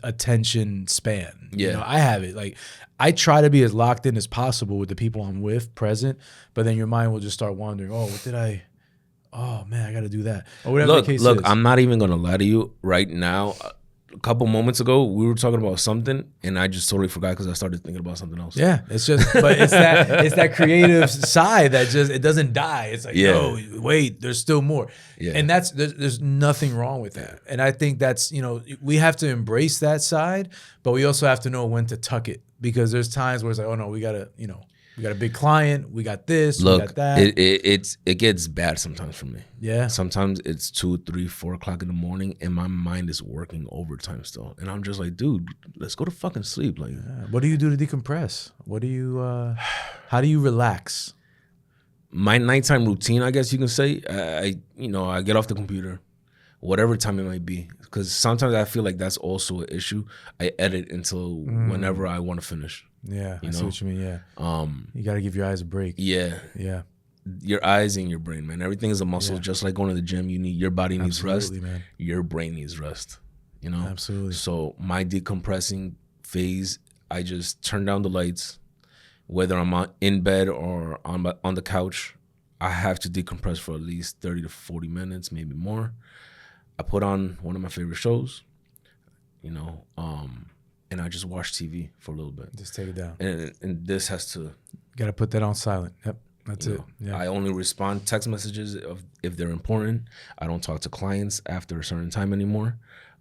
attention span. Yeah. You know, I have it. Like, I try to be as locked in as possible with the people I'm with, present, but then your mind will just start wandering, oh man, I got to do that. Or whatever the case is. I'm not even going to lie to you right now. A couple moments ago, we were talking about something, and I just totally forgot because I started thinking about something else. Yeah, it's that creative side that just it doesn't die. It's like, no, wait, there's still more. Yeah. And there's nothing wrong with that. And I think that's, we have to embrace that side, but we also have to know when to tuck it, because there's times where it's like, oh no, we gotta, we got a big client, we got this, we got that. It gets bad sometimes for me. Yeah. Sometimes it's 2, 3, 4 o'clock in the morning, and my mind is working overtime still, and I'm just like, dude, let's go to fucking sleep. Like, what do you do to decompress? What do you? How do you relax? My nighttime routine, I guess you can say. I get off the computer, whatever time it might be, because sometimes I feel like that's also an issue. I edit until whenever I want to finish. Yeah, I see what you mean. Yeah, you got to give your eyes a break. Yeah, your eyes and your brain, man. Everything is a muscle. Yeah. Just like going to the gym, your body needs rest. Man. Your brain needs rest. Absolutely. So my decompressing phase, I just turn down the lights, whether I'm in bed or on the couch. I have to decompress for at least 30 to 40 minutes, maybe more. I put on one of my favorite shows, and I just watch TV for a little bit. Just take it down. And this has to... Got to put that on silent. Yep, that's it. Yeah. I only respond text messages if they're important. I don't talk to clients after a certain time anymore,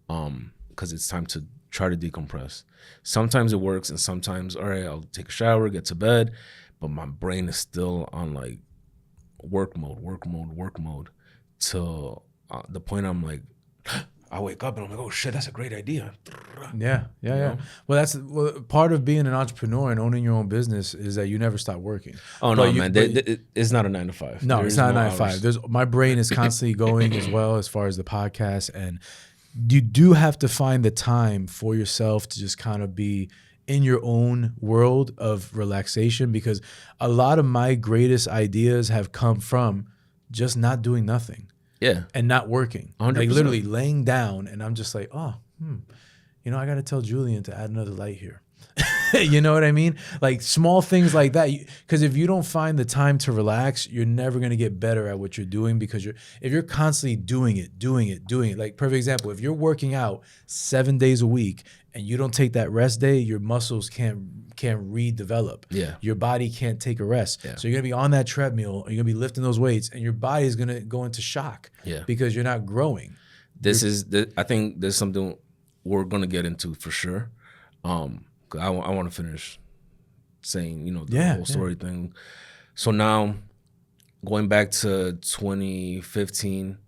because it's time to try to decompress. Sometimes it works, and sometimes, all right, I'll take a shower, get to bed, but my brain is still on like work mode till the point I'm like... I wake up and I'm like, oh shit, that's a great idea. Yeah. Well, part of being an entrepreneur and owning your own business is that you never stop working. Oh no, man, it's not a 9 to 5. No, it's not a 9 to 5. My brain is constantly going as well as far as the podcast, and you do have to find the time for yourself to just kind of be in your own world of relaxation, because a lot of my greatest ideas have come from just not doing nothing. Yeah. And not working. 100%. Like literally laying down, and I'm just like, I got to tell Julian to add another light here. You know what I mean? Like small things like that. Because if you don't find the time to relax, you're never going to get better at what you're doing, because if you're constantly doing it. Like perfect example, if you're working out 7 days a week and you don't take that rest day, your muscles can't redevelop. Yeah. Your body can't take a rest. Yeah. So you're going to be on that treadmill, or you're going to be lifting those weights, and your body is going to go into shock. Yeah. Because you're not growing. I think there's something we're going to get into for sure. I want to finish saying, the whole story thing. So now going back to 2015,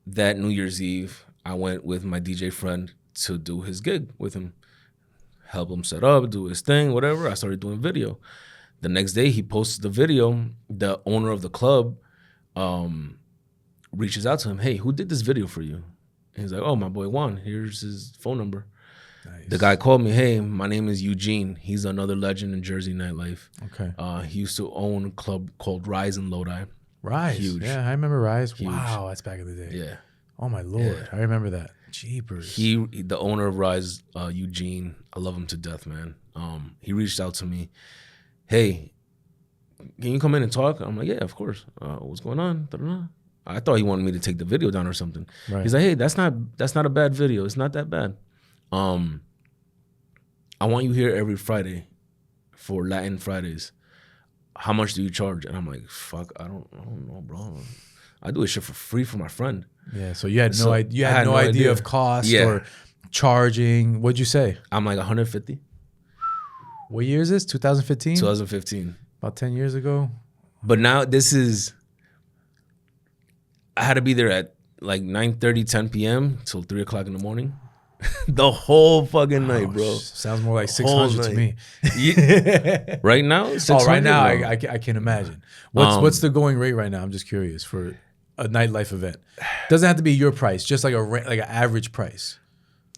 that New Year's Eve, I went with my DJ friend to do his gig with him, help him set up, do his thing, whatever. I started doing video. The next day, he posted the video. The owner of the club reaches out to him. Hey, who did this video for you? And he's like, oh, my boy Juan. Here's his phone number. Nice. The guy called me. Hey, my name is Eugene. He's another legend in Jersey nightlife. Okay. He used to own a club called Rise in Lodi. Rise. Huge. Yeah, I remember Rise. Huge. Wow, that's back in the day. Yeah. Oh my Lord, Yeah. I remember that. Jeepers. The owner of Rise, Eugene, I love him to death, man. He reached out to me. Hey, can you come in and talk? I'm like, yeah, of course. What's going on? Da-da-da. I thought he wanted me to take the video down or something. Right. He's like, hey, that's not a bad video. It's not that bad. I want you here every Friday for Latin Fridays. How much do you charge? And I'm like, fuck, I don't know, bro. I do this shit for free for my friend. Yeah, so you had no idea of cost or charging. What'd you say? I'm like 150. What year is this? 2015? 2015. About 10 years ago. But now I had to be there at like 9:30, 10 p.m. till 3 o'clock in the morning. The whole fucking night, bro. Sounds more like 600 to me. Yeah. Right now? Right now, I can imagine. What's the going rate right now? I'm just curious for a nightlife event. Doesn't have to be your price, just like an average price.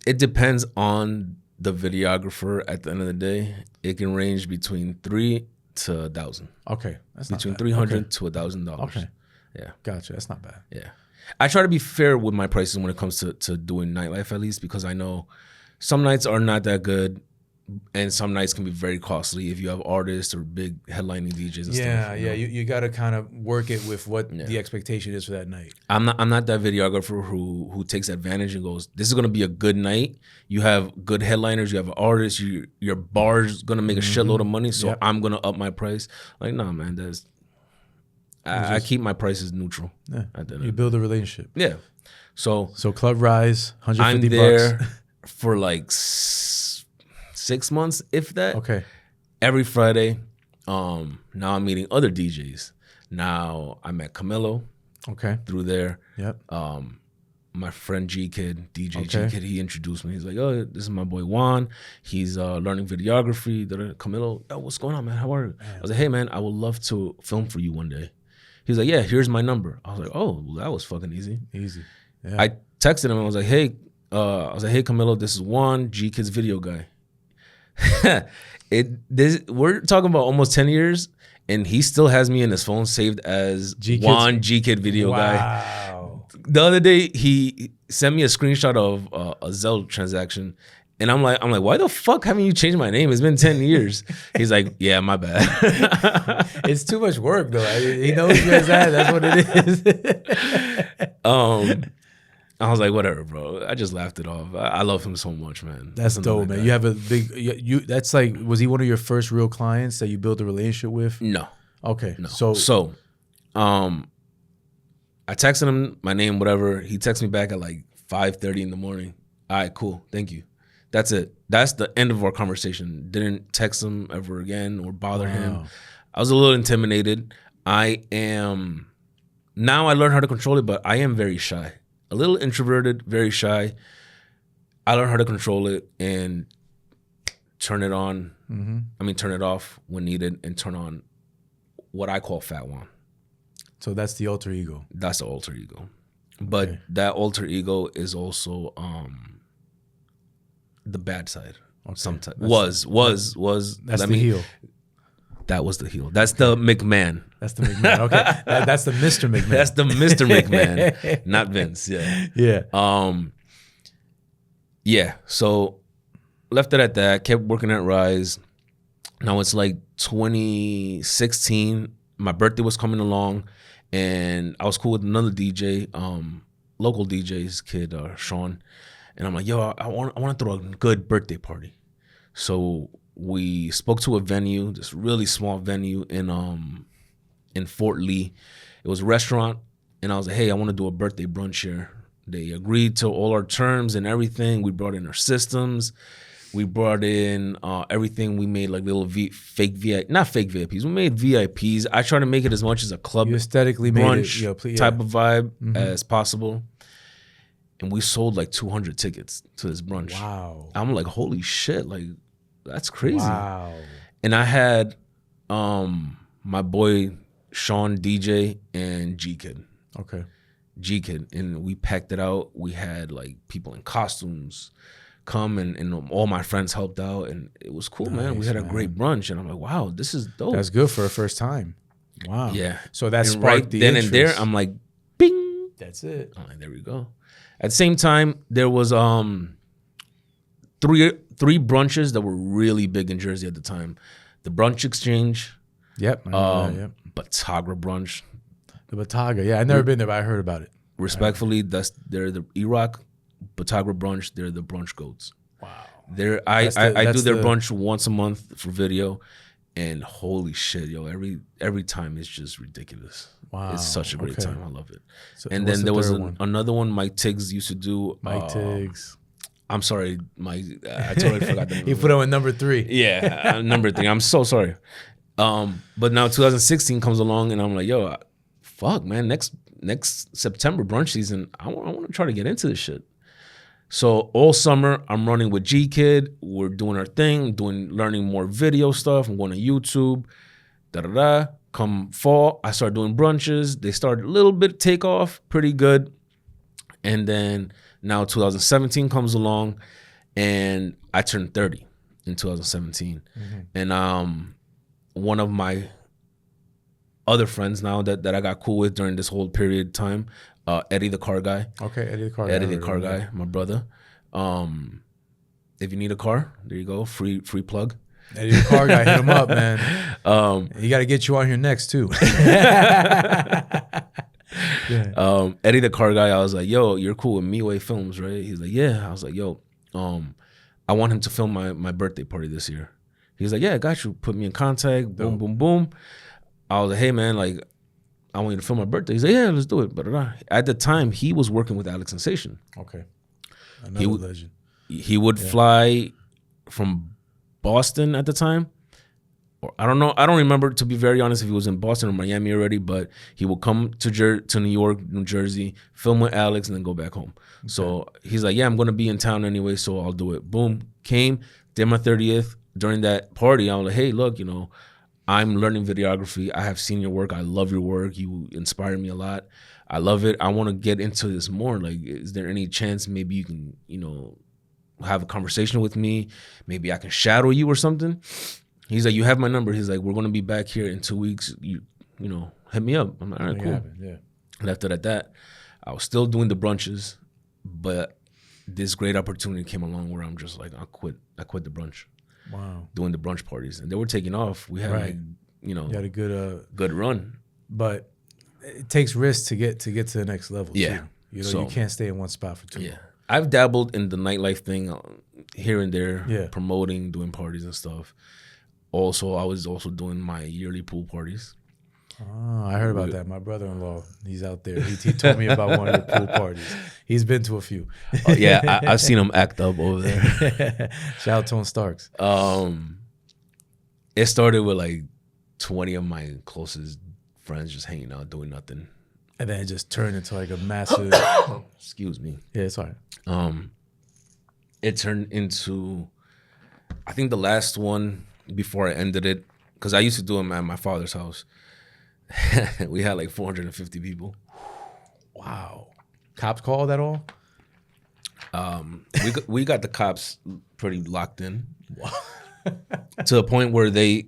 It depends on the videographer at the end of the day. It can range between $300 to $1,000. Okay. That's not between bad. $300 to $1,000. Okay. Yeah. Gotcha. That's not bad. Yeah. I try to be fair with my prices when it comes to doing nightlife, at least, because I know some nights are not that good and some nights can be very costly if you have artists or big headlining DJs and stuff. Yeah. You got to kind of work it with what the expectation is for that night. I'm not that videographer who takes advantage and goes, this is going to be a good night. You have good headliners, you have artists, your bar's going to make a shitload of money, so I'm going to up my price. Like, nah, man, I keep my prices neutral. Yeah. You build a relationship. Yeah. So Club Rise, $150 I'm there for like 6 months, if that. Okay. Every Friday. Now I'm meeting other DJs. Now I met Camilo. Okay. Through there. Yep. My friend G-Kid, DJ G-Kid, he introduced me. He's like, oh, this is my boy Juan. He's learning videography. Camilo, oh, what's going on, man? How are you? I was like, hey, man, I would love to film for you one day. He's like, yeah, here's my number. I was like, oh, well, that was fucking easy. Easy. Yeah. I texted him and I was like, hey, Camilo, this is Juan, G-Kid's video guy. We're talking about almost 10 years, and he still has me in his phone saved as Juan G-Kid video guy. The other day, he sent me a screenshot of a Zelle transaction. And I'm like, why the fuck haven't you changed my name? It's been 10 years. He's like, yeah, my bad. It's too much work, though. He knows where it's at. That's what it is. I was like, whatever, bro. I just laughed it off. I love him so much, man. That's dope, man. You have a big. That's like, was he one of your first real clients that you built a relationship with? No. Okay. No. So, I texted him my name, whatever. He texted me back at like 5:30 in the morning. All right, cool. Thank you. That's it. That's the end of our conversation. Didn't text him ever again or bother him. I was a little intimidated. Now I learned how to control it, but I am very shy. A little introverted, very shy. I learned how to control it and turn it on. Turn it off when needed and turn on what I call Fat Juan. So that's the alter ego. That's the alter ego. But that alter ego is also the bad side. Sometimes was. That's the heel. That was the heel. That's the McMahon. That's the McMahon. Okay, that's the Mr. McMahon. That's the Mr. McMahon, not Vince. Yeah. Yeah. Yeah. So left it at that. Kept working at Rise. Now it's like 2016. My birthday was coming along, and I was cool with another DJ, local DJ's kid, Sean. And I'm like, yo, I want to throw a good birthday party. So we spoke to a venue, this really small venue in Fort Lee. It was a restaurant, and I was like, hey, I want to do a birthday brunch here. They agreed to all our terms and everything. We brought in our systems. We brought in everything. We made like little fake VIP, not fake VIPs. We made VIPs. I try to make it as much as a club You aesthetically made brunch it, type of vibe as possible. And we sold like 200 tickets to this brunch. Wow. I'm like, holy shit, like that's crazy. Wow. And I had my boy Sean DJ and G Kid. Okay. G Kid, and we packed it out. We had like people in costumes come, and all my friends helped out, and it was cool, man. We had a great brunch, and I'm like, wow, this is dope. That's good for a first time. Wow. Yeah. So that and sparked right the then interest. and there, I'm like, bing. That's it. I'm like, there we go. At the same time, there was three brunches that were really big in Jersey at the time. The Brunch Exchange. Yep. Yep. Batagra Brunch. The Bataga. Yeah, I've never been there, but I heard about it. Respectfully, they're the Iraq Batagra Brunch. They're the brunch goats. Wow. I do their brunch once a month for video, and holy shit, yo, every time it's just ridiculous. Wow, it's such a great time. I love it. So and then there was another one Mike Tiggs used to do. Mike Tiggs. I'm sorry, Mike. I totally forgot the name. He put on number 3. Yeah, number 3. I'm so sorry. But now 2016 comes along, and I'm like, yo, fuck, man. Next September brunch season, I want to try to get into this shit. So all summer, I'm running with G Kid. We're doing our thing, learning more video stuff. I'm going to YouTube. Come fall, I started doing brunches. They started a little bit take off, pretty good. And then now 2017 comes along, and I turned 30 in 2017. And one of my other friends now that I got cool with during this whole period of time, Eddie the car guy. Okay, Eddie the car guy. Eddie the car guy, my brother. If you need a car, there you go, free plug. Eddie the car guy, hit him up, man. He got to get you on here next too. Eddie the car guy, I was like, yo, you're cool with Miway Films, right? He's like, yeah. I was like, yo, I want him to film my birthday party this year. He's like, yeah, I got you. Put me in contact. Boom, boom, boom. I was like, hey, man, like, I want you to film my birthday. He's like, yeah, let's do it. But at the time, he was working with Alex Sensation. Okay. Another legend. He would fly from Boston at the time. Or I don't know. I don't remember, to be very honest, if he was in Boston or Miami already, but he would come to New York, New Jersey, film with Alex, and then go back home. Okay. So he's like, yeah, I'm going to be in town anyway, so I'll do it. Boom. Came, did my 30th. During that party, I was like, hey, look, I'm learning videography. I have seen your work. I love your work. You inspire me a lot. I love it. I want to get into this more. Like, is there any chance maybe you can, have a conversation with me? Maybe I can shadow you or something. He's like, you have my number. He's like, we're going to be back here in 2 weeks. You hit me up. I'm like, all right, cool. Yeah. Left it at that. I was still doing the brunches, but this great opportunity came along where I'm just like, I quit the brunch. Wow. Doing the brunch parties, and they were taking off. We had you had a good run, but it takes risks to get to the next level. Yeah, too. You can't stay in one spot for too long. I've dabbled in the nightlife thing here and there, promoting, doing parties and stuff. Also, I was also doing my yearly pool parties. Oh, I heard about that. My brother-in-law, he's out there. He told me about one of the pool parties. He's been to a few. I've seen him act up over there. Shout out to him Starks. It started with like 20 of my closest friends just hanging out, doing nothing. And then it just turned into like a massive... Excuse me. Yeah, it's all right. It turned into, I think the last one before I ended it, because I used to do them at my father's house. We had like 450 people. Wow. Cops called at all? We got the cops pretty locked in. To the point where they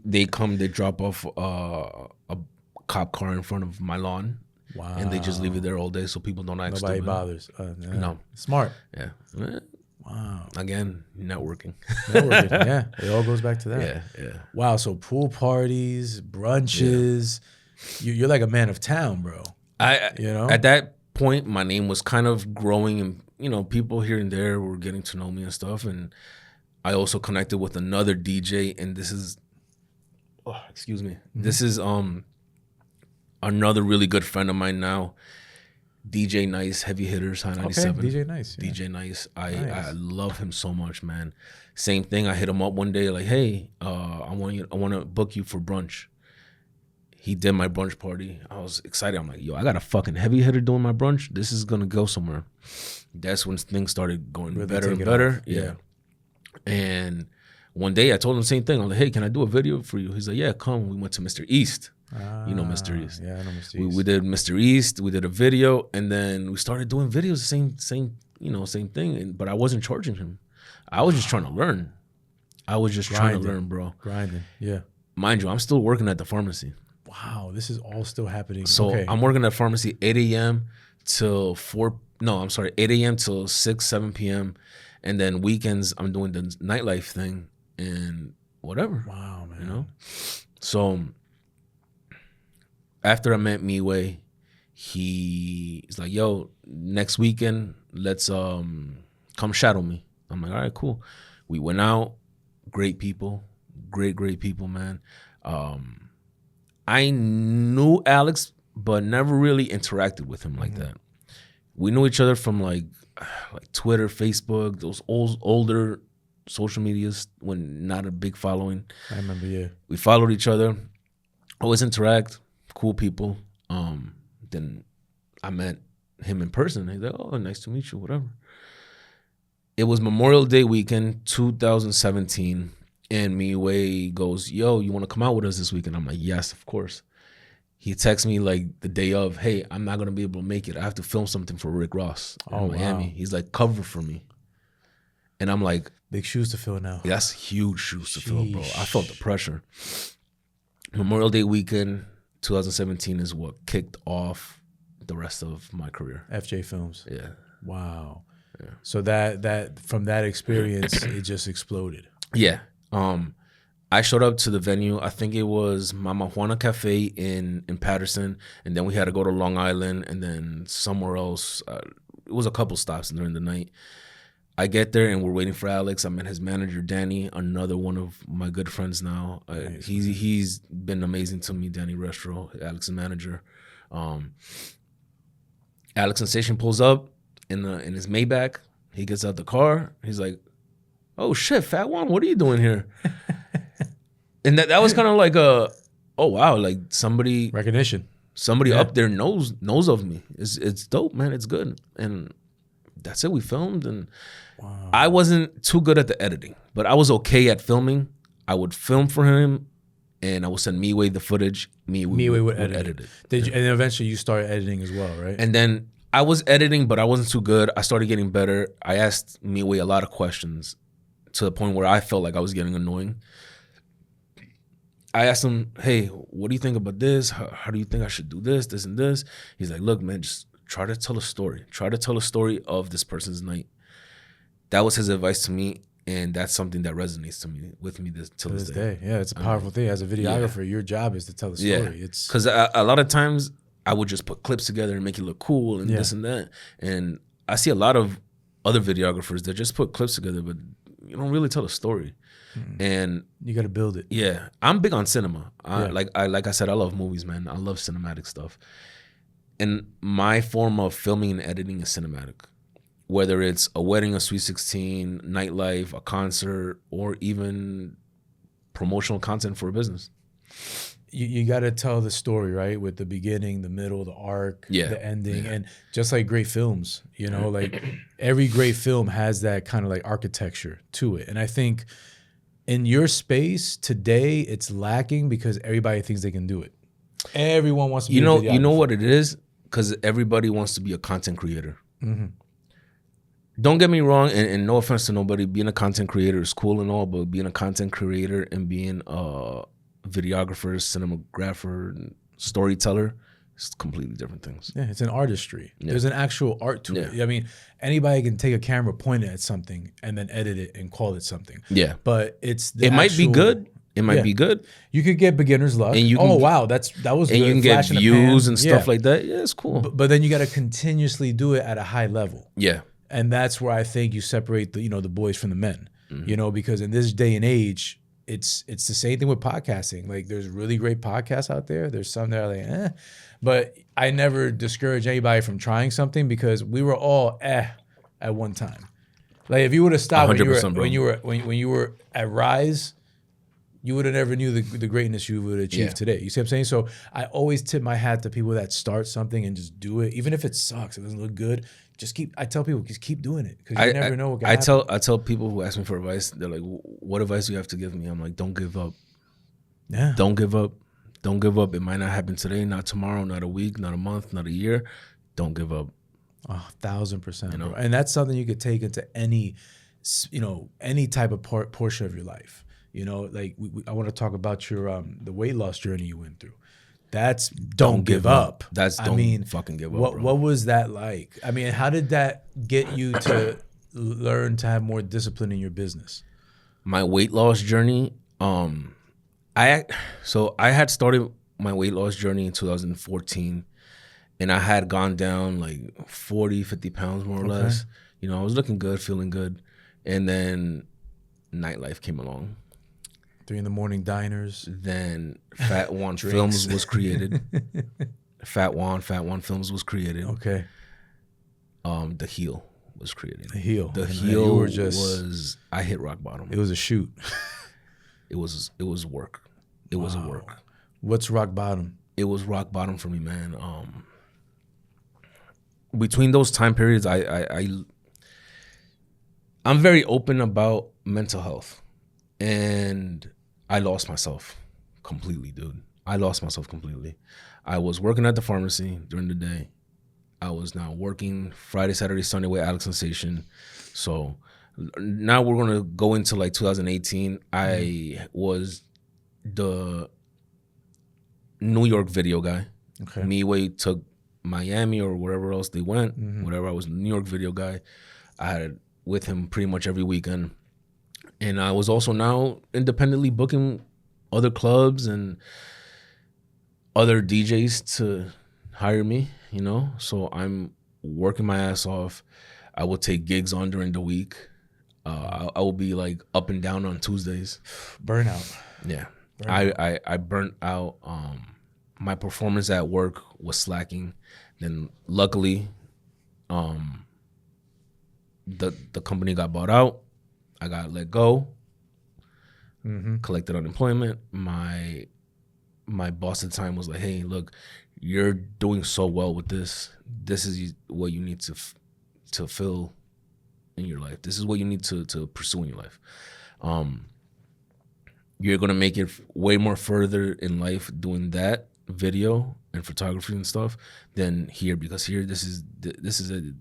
drop off a cop car in front of my lawn. Wow. And they just leave it there all day so people don't act stupid. Nobody bothers. No. Smart. Yeah. Wow. Again, networking. Yeah. It all goes back to that. Yeah. Wow. So pool parties, brunches. Yeah. You're like a man of town, bro. At that point, my name was kind of growing, and people here and there were getting to know me and stuff. And I also connected with another DJ, and this is, this is another really good friend of mine now. DJ Nice, Heavy Hitters, High 97. Okay, DJ Nice. Yeah. DJ Nice. I love him so much, man. Same thing. I hit him up one day like, hey, I want to book you for brunch. He did my brunch party. I was excited. I'm like, yo, I got a fucking heavy hitter doing my brunch. This is gonna go somewhere. That's when things started going really better and better. Yeah. And one day I told him the same thing. I'm like, hey, can I do a video for you? He's like, yeah, come. We went to Mr. East. You know Mr. East. Yeah, I know Mr. East. We did Mr. East. We did a video, and then we started doing videos. Same thing. But I wasn't charging him. I was just trying to learn. I was just trying to learn, bro. Grinding. Yeah. Mind you, I'm still working at the pharmacy. Wow, this is all still happening. So I'm working at pharmacy 8 a.m. till 8 a.m. till 6, 7 p.m. And then weekends, I'm doing the nightlife thing and whatever. Wow, man. You know? So after I met Miwei, he's like, yo, next weekend, let's come shadow me. I'm like, all right, cool. We went out. Great people. Great people, man. I knew Alex, but never really interacted with him like that. We knew each other from like Twitter, Facebook, those older social medias when not a big following. I remember, yeah. We followed each other, always interact, cool people. Then I met him in person. He's like, oh, nice to meet you, whatever. It was Memorial Day weekend, 2017. And Miwei goes, yo, you want to come out with us this weekend? I'm like, yes, of course. He texts me like the day of, hey, I'm not going to be able to make it. I have to film something for Rick Ross in Miami. Wow. He's like, cover for me. And I'm like, big shoes to fill now. That's huge shoes to fill, bro. I felt the pressure. Memorial Day weekend, 2017 is what kicked off the rest of my career. FJ Films. Yeah. Wow. Yeah. So that from that experience, it just exploded. Yeah. I showed up to the venue. I think it was Mama Juana Cafe in Patterson, and then we had to go to Long Island, and then somewhere else. It was a couple stops during the night. I get there, and we're waiting for Alex. I met his manager, Danny, another one of my good friends now. Nice. He's been amazing to me, Danny Restro, Alex's manager. Alex Sensation pulls up in his Maybach. He gets out the car. He's like, oh shit, Fat Juan, what are you doing here? And that was kind of like oh wow, like somebody recognition. Somebody up there knows of me. It's dope, man. It's good. And that's it. We filmed, and wow. I wasn't too good at the editing, but I was okay at filming. I would film for him, and I would send Miwei the footage. Miwei would edit it. And then eventually you started editing as well, right? And then I was editing, but I wasn't too good. I started getting better. I asked Miwei a lot of questions to the point where I felt like I was getting annoying. I asked him, hey, what do you think about this? How do you think I should do this, this, and this? He's like, look, man, just try to tell a story. Try to tell a story of this person's night. That was his advice to me, and that's something that resonates with me till this day. Yeah, it's a powerful thing. As a videographer, your job is to tell a story. Yeah, because a lot of times I would just put clips together and make it look cool and this and that. And I see a lot of other videographers that just put clips together, but you don't really tell a story. And you got to build it. Yeah, I'm big on cinema. Like I said, I love movies, man. I love cinematic stuff. And my form of filming and editing is cinematic. Whether it's a wedding, a Sweet 16, nightlife, a concert, or even promotional content for a business. You got to tell the story, right? With the beginning, the middle, the arc, the ending. And just like great films, you know, like every great film has that kind of like architecture to it. And I think in your space today, it's lacking because everybody thinks they can do it. Everyone wants to be a videographer. You know what it is? Because everybody wants to be a content creator. Mm-hmm. Don't get me wrong, and no offense to nobody, being a content creator is cool and all, but being a content creator and being a videographer, cinematographer, storyteller, it's completely different things. Yeah, it's an artistry. Yeah. There's an actual art to it. I mean, anybody can take a camera, point it at something, and then edit it and call it something. Yeah. But it's might be good. It might be good. You could get beginner's luck. And you can, that was and good. You can get views and stuff like that. Yeah, it's cool. But then you got to continuously do it at a high level. Yeah. And that's where I think you separate the boys from the men. Mm-hmm. Because in this day and age, it's the same thing with podcasting. Like there's really great podcasts out there. There's some that are like, but I never discourage anybody from trying something because we were all at one time. Like if you would have stopped when you were at Rise, you would have never knew the greatness you would achieve today. You see what I'm saying? So I always tip my hat to people that start something and just do it, even if it sucks, it doesn't look good. I tell people, just keep doing it because you never know what can happen. I tell people who ask me for advice, they're like, "What advice do you have to give me?" I'm like, "Don't give up. Yeah, don't give up. Don't give up. It might not happen today, not tomorrow, not a week, not a month, not a year. Don't give up." 1,000%. You know? And that's something you could take into any, any type of portion of your life. You know, like I want to talk about your the weight loss journey you went through. That's don't give up. That's don't fucking give up. What was that like? I mean, how did that get you to learn to have more discipline in your business? My weight loss journey, I had started my weight loss journey in 2014, and I had gone down like 40, 50 pounds more or less. You know, I was looking good, feeling good, and then Nightlife came along. 3 a.m. diners. Then Fat Juan Films was created. Fat Juan Films was created. Okay. The Heel was created. The Heel was I hit rock bottom. It was a shoot. It was work. It was a work. What's rock bottom? It was rock bottom for me, man. Between those time periods, I'm very open about mental health, and I lost myself completely, dude. I lost myself completely. I was working at the pharmacy during the day. I was now working Friday, Saturday, Sunday with Alex Sensation. So now we're going to go into like 2018. I was the New York video guy. Okay. Midway took Miami or wherever else they went. Whatever, I was the New York video guy. I had with him pretty much every weekend. And I was also now independently booking other clubs and other DJs to hire me, you know? So I'm working my ass off. I will take gigs on during the week. I will be like up and down on Tuesdays. Burnout. Yeah. I burnt out. My performance at work was slacking. Then luckily, the company got bought out. I got let go, collected unemployment. My boss at the time was like, "Hey, look, you're doing so well with this. This is what you need to fill in your life. This is what you need to pursue in your life. You're gonna make it way more further in life doing that video and photography and stuff than here, because here this is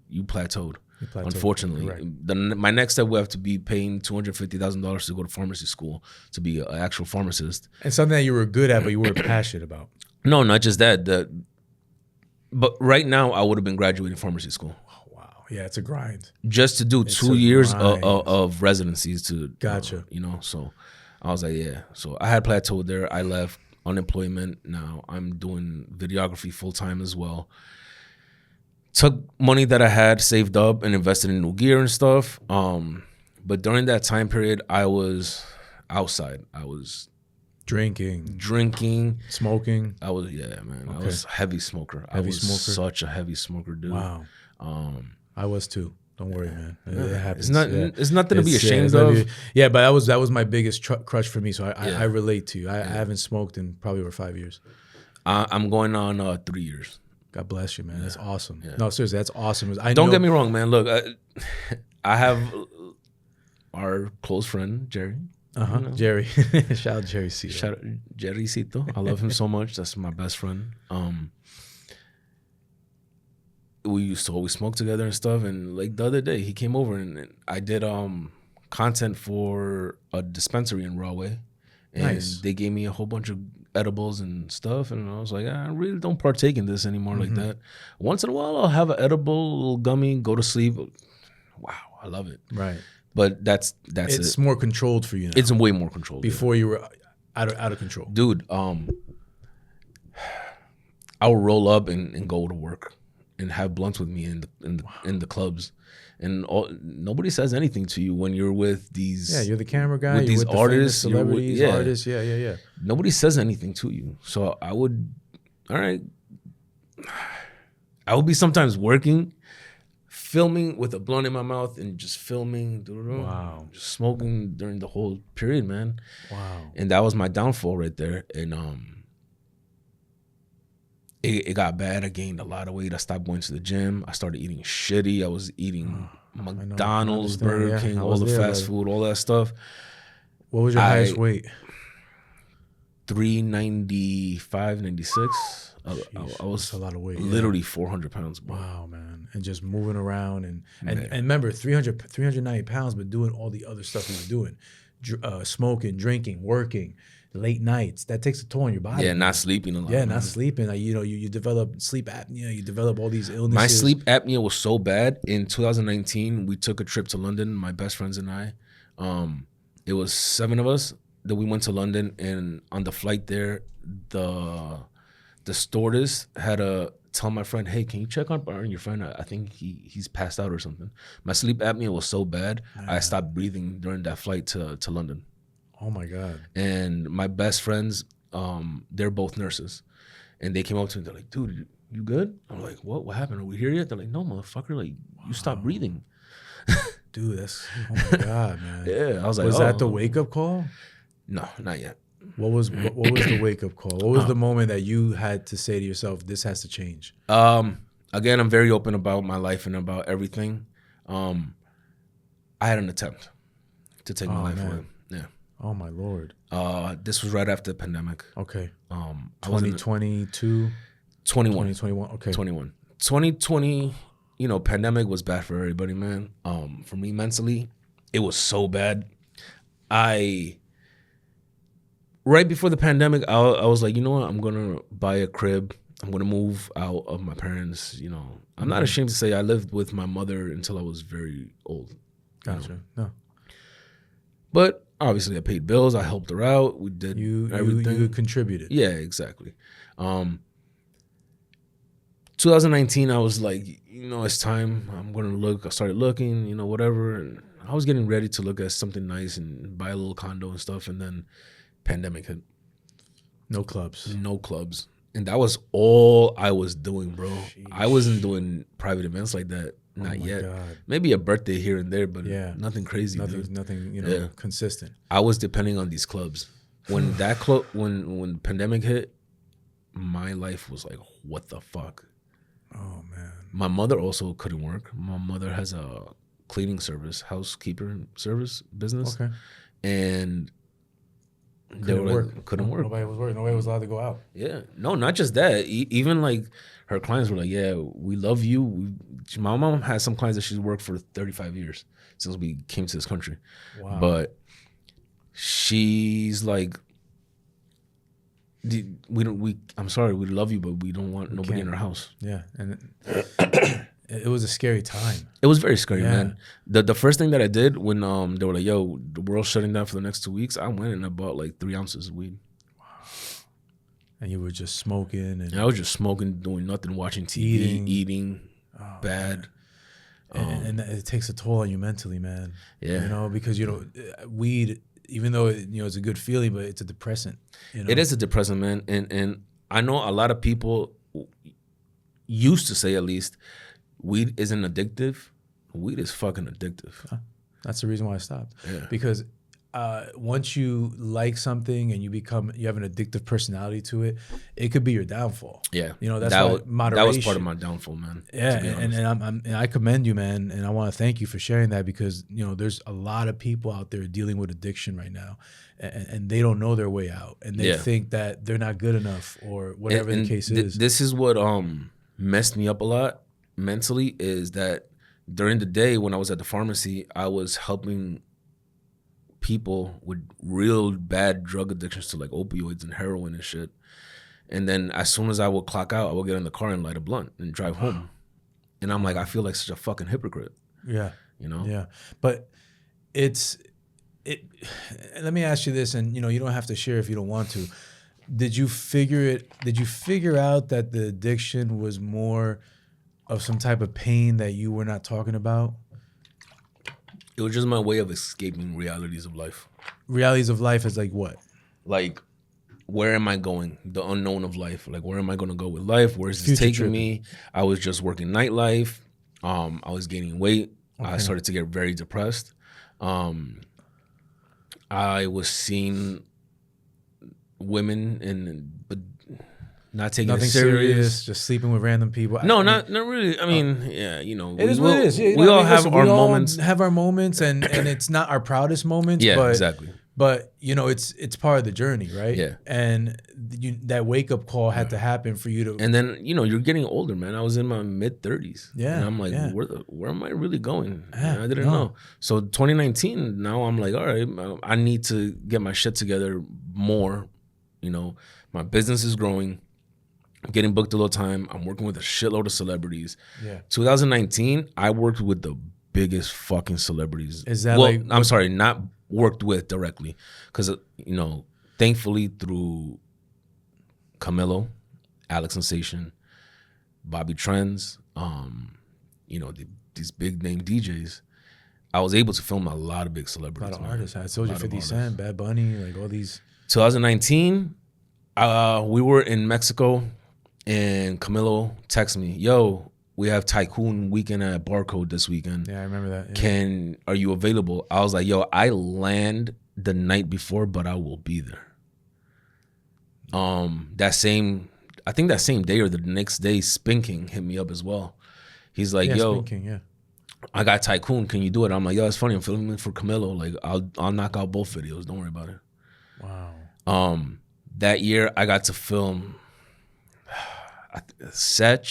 you plateaued." Unfortunately, my next step will have to be paying $250,000 to go to pharmacy school to be an actual pharmacist. And something that you were good at, but you weren't passionate about. No, not just that. But right now, I would have been graduating pharmacy school. Oh, wow. Yeah, it's a grind. Just to do 2 years of residencies to gotcha. You know, so I was like, yeah. So I had plateaued there. I left unemployment. Now I'm doing videography full time as well. Took money that I had saved up and invested in new gear and stuff. But during that time period, I was outside. I was drinking, I smoking. was man. Okay. I was a heavy smoker. Such a heavy smoker, dude. Wow. I was too. Don't worry, man. It happens. It's nothing to be ashamed of. Yeah, but that was my biggest crutch for me. So I relate to you. I haven't smoked in probably over 5 years. I'm going on 3 years. God bless you, man. That's awesome. Yeah. No, seriously, that's awesome. Don't get me wrong, man. Look, I have our close friend, Jerry. You know? Jerry. Shout out Jerry Cito. Shout out Jerry Cito. I love him so much. That's my best friend. We used to always smoke together and stuff. And like the other day, he came over and I did content for a dispensary in Rahway. And they gave me a whole bunch of edibles and stuff, and I was like, I really don't partake in this anymore like that. Once in a while, I'll have an edible, little gummy, go to sleep. Wow, I love it. Right. But that's it's more controlled for you now. It's way more controlled. Before you were out of control. Dude, I'll roll up and go to work. and have blunts with me in the clubs. And nobody says anything to you when you're with these. Yeah, you're the camera guy. With you're these with the artists, famous celebrities, artists. Yeah. Nobody says anything to you. So I would, all right. I would be sometimes working, filming with a blunt in my mouth and just filming. Wow. Just smoking during the whole period, man. Wow. And that was my downfall right there. And it got bad. I gained a lot of weight. I stopped going to the gym. I started eating shitty. I was eating McDonald's, Burger King, all the fast food, all that stuff. What was your highest weight? 395, 96. I was a lot of weight. Literally 400 pounds, bro. Wow, man. And just moving around and remember 390 pounds, but doing all the other stuff you were doing. Smoking, drinking, working, late nights. That takes a toll on your body. Yeah, not sleeping a lot. Yeah, not sleeping. Like, you develop sleep apnea. You develop all these illnesses. My sleep apnea was so bad. In 2019, we took a trip to London, my best friends and I. It was 7 of us that we went to London, and on the flight there, the stewardess had to tell my friend, hey, can you check on your friend? I think he's passed out or something. My sleep apnea was so bad, I stopped breathing during that flight to London. Oh my God. And my best friends, they're both nurses. And they came up to me, they're like, dude, you good? I'm like, what happened? Are we here yet? They're like, no, motherfucker, like, you stopped breathing. Dude, oh my God, man. Yeah, I was like, was that the wake-up call? No, not yet. What was the wake-up call? What was the moment that you had to say to yourself, this has to change? Again, I'm very open about my life and about everything. I had an attempt to take my life away. Yeah. Oh my Lord. This was right after the pandemic. Okay. 2022? 21. 2021. Okay. 21. 2020, pandemic was bad for everybody, man. For me mentally, it was so bad. Right before the pandemic, I was like, you know what? I'm going to buy a crib. I'm going to move out of my parents. I'm not ashamed to say I lived with my mother until I was very old. Gotcha. No. But obviously I paid bills. I helped her out. We did everything. You contributed. Yeah, exactly. 2019, I was like, it's time. I'm going to look. I started looking, whatever. And I was getting ready to look at something nice and buy a little condo and stuff. And then pandemic hit. No clubs. And that was all I was doing, bro. Sheesh. I wasn't doing private events like that. Not yet. God. Maybe a birthday here and there, but nothing crazy. Nothing consistent. I was depending on these clubs. When that when pandemic hit, my life was like, what the fuck? Oh man. My mother also couldn't work. My mother has a cleaning service, housekeeper service business. Okay. And couldn't work. Nobody was working. Nobody was allowed to go out. Yeah. No, not just that. Even like her clients were like, yeah, we love you. My mom has some clients that she's worked for 35 years since we came to this country. Wow. But she's like, I'm sorry, we love you, but we don't want nobody in our house. Yeah. And it was a scary time. It was very scary, man. The first thing that I did when they were like, yo, the world's shutting down for the next 2 weeks, I went and I bought like 3 ounces of weed. And you were just smoking. And I was just smoking, doing nothing, watching TV, eating bad. And it takes a toll on you mentally, man. Yeah. Because, weed, even though, it's a good feeling, but it's a depressant. It is a depressant, man. And I know a lot of people used to say, at least, weed isn't addictive. Weed is fucking addictive. That's the reason why I stopped. Yeah. Because once you like something and you have an addictive personality to it, it could be your downfall. Yeah. That's why moderation. That was part of my downfall, man. Yeah, and I commend you, man, and I want to thank you for sharing that because there's a lot of people out there dealing with addiction right now, and they don't know their way out, and they think that they're not good enough or whatever the case is. This is what messed me up a lot mentally is that during the day when I was at the pharmacy, I was helping people with real bad drug addictions to like opioids and heroin and shit. And then as soon as I would clock out, I would get in the car and light a blunt and drive home. And I'm like, I feel like such a fucking hypocrite. Yeah. Yeah. But let me ask you this, and you don't have to share if you don't want to. Did you figure out that the addiction was more of some type of pain that you were not talking about? It was just my way of escaping realities of life. Realities of life is like what? Like, where am I going? The unknown of life. Like, where am I going to go with life? Where is this taking me? I was just working nightlife. I was gaining weight. Okay. I started to get very depressed. I was seeing women but not taking nothing it serious. Just sleeping with random people. No, not really. I mean, yeah, you know, it is what it is. Yeah, we all have our moments. Have our moments, and it's not our proudest moments. Yeah, but, exactly. But you know, it's part of the journey, right? Yeah. And that wake up call had to happen for you to. And then you're getting older, man. I was in my mid-30s. Yeah. And I'm like, where am I really going? Yeah, I didn't know. So 2019, now I'm like, all right, I need to get my shit together more. You know, my business is growing. I'm getting booked all the time. I'm working with a shitload of celebrities. Yeah. 2019, I worked with the biggest fucking celebrities. Is that I'm sorry, not worked with directly. Because, thankfully through Camilo, Alex Sensation, Bobby Trends, these big name DJs, I was able to film a lot of big celebrities. A lot of artists. I told you 50 Cent, Bad Bunny, like all these. 2019, we were in Mexico, and Camilo texted me, yo, we have Tycoon weekend at Barcode this weekend. Yeah, I remember that. Yeah. Are you available? I was like, yo, I land the night before, but I will be there. That same day or the next day, Spinking hit me up as well. He's like, yo, Spinking, yeah. I got Tycoon. Can you do it? I'm like, yo, it's funny. I'm filming for Camilo. Like, I'll knock out both videos. Don't worry about it. Wow. That year I got to film Sech,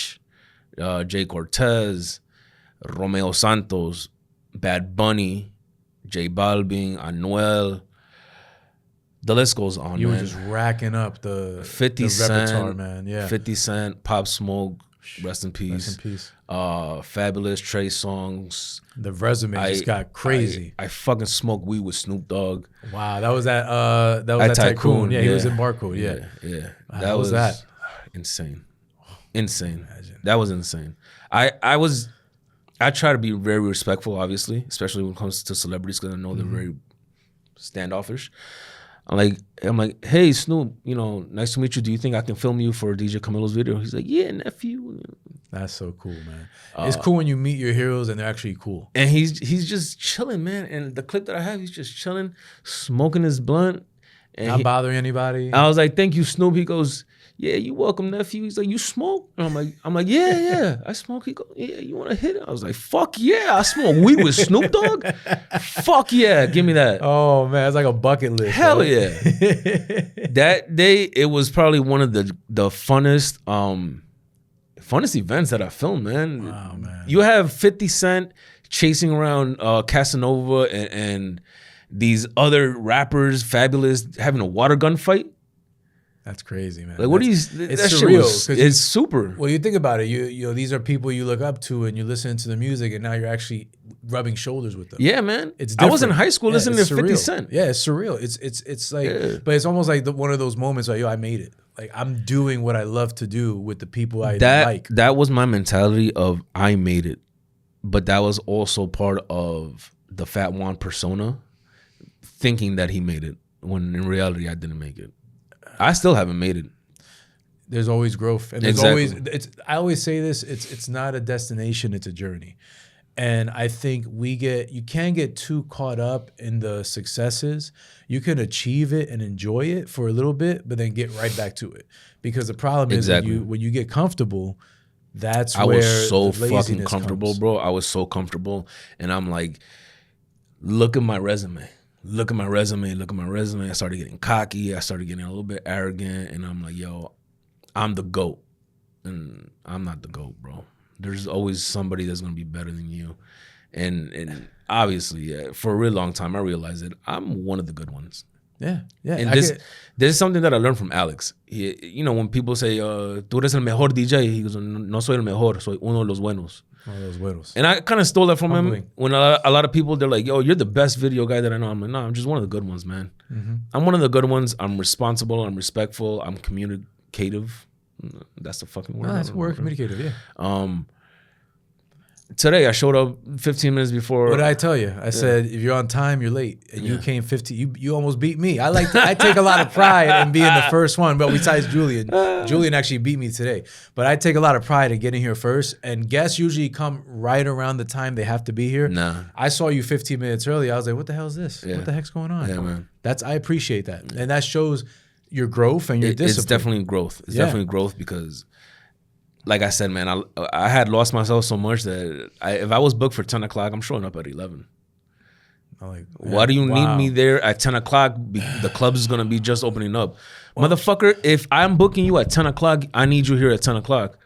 Jay Cortez, Romeo Santos, Bad Bunny, J Balvin, Anuel. The list goes on. You man. were just racking up the 50 Cent, repertoire, man. Yeah. 50 Cent, Pop Smoke, rest in peace. Rest in peace. Fabulous, Trey Songz. The resume just got crazy. I fucking smoked weed with Snoop Dogg. Wow, that was at Tycoon. Yeah, he was in Barcode. Yeah. Wow, that was that insane. Insane. That was insane. I try to be very respectful, obviously, especially when it comes to celebrities, because I know they're very standoffish. I'm like, hey Snoop, nice to meet you. Do you think I can film you for DJ Camilo's video? He's like, yeah, nephew. That's so cool, man. It's cool when you meet your heroes and they're actually cool. And he's just chilling, man. And the clip that I have, he's just chilling, smoking his blunt. And not bothering anybody. I was like, thank you, Snoop. He goes, yeah, you welcome, nephew. He's like, you smoke? And I'm like, yeah, I smoke. He goes, yeah, you want to hit it? I was like, fuck yeah, I smoke weed with Snoop Dogg? Fuck yeah, give me that. Oh man, it's like a bucket list. Hell yeah. That day, it was probably one of the funnest events that I filmed, man. Wow, man. You have 50 Cent chasing around Casanova and these other rappers, Fabulous, having a water gun fight. That's crazy, man. Like, what do you? It's that surreal. Shit it's super. Well, you think about it. You these are people you look up to, and you listen to the music, and now you're actually rubbing shoulders with them. Yeah, man. It's different. I was in high school listening to 50 Cent. Yeah, it's surreal. It's like, but it's almost like one of those moments like, yo, I made it. Like, I'm doing what I love to do with the people I like. That was my mentality of I made it, but that was also part of the Fat Juan persona, thinking that he made it when in reality I didn't make it. I still haven't made it. There's always growth, and there's always. I always say this. It's not a destination. It's a journey, and I think you can't get too caught up in the successes. You can achieve it and enjoy it for a little bit, but then get right back to it. Because the problem is when you get comfortable, that's where I was so fucking comfortable, comes. bro. I was so comfortable, and I'm like, look at my resume. Look at my resume. I started getting cocky. I started getting a little bit arrogant. And I'm like, yo, I'm the GOAT. And I'm not the GOAT, bro. There's always somebody that's going to be better than you. And obviously, for a real long time, I realized that I'm one of the good ones. Yeah. And this is something that I learned from Alex. When people say, tú eres el mejor DJ, he goes, no soy el mejor, soy uno de los buenos. One of those buenos. And I kind of stole that from him. When a lot of people, they're like, yo, you're the best video guy that I know. I'm like, no, I'm just one of the good ones, man. Mm-hmm. I'm one of the good ones. I'm responsible. I'm respectful. I'm communicative. That's the fucking word. No, that's word, communicative, yeah. Today I showed up 15 minutes before. What did I tell you? I said, if you're on time, you're late. And you came 15. You almost beat me. I take a lot of pride in being the first one. But besides Julian, Julian actually beat me today. But I take a lot of pride in getting here first. And guests usually come right around the time they have to be here. Nah. I saw you 15 minutes early. I was like, what the hell is this? Yeah. What the heck's going on? Yeah, man. I appreciate that. And that shows your growth and your discipline. It's definitely growth. It's definitely growth because, like I said, man, I had lost myself so much that if I was booked for 10 o'clock, I'm showing up at 11. Why do you need me there at 10 o'clock? The club is going to be just opening up. Motherfucker, if I'm booking you at 10 o'clock, I need you here at 10 o'clock.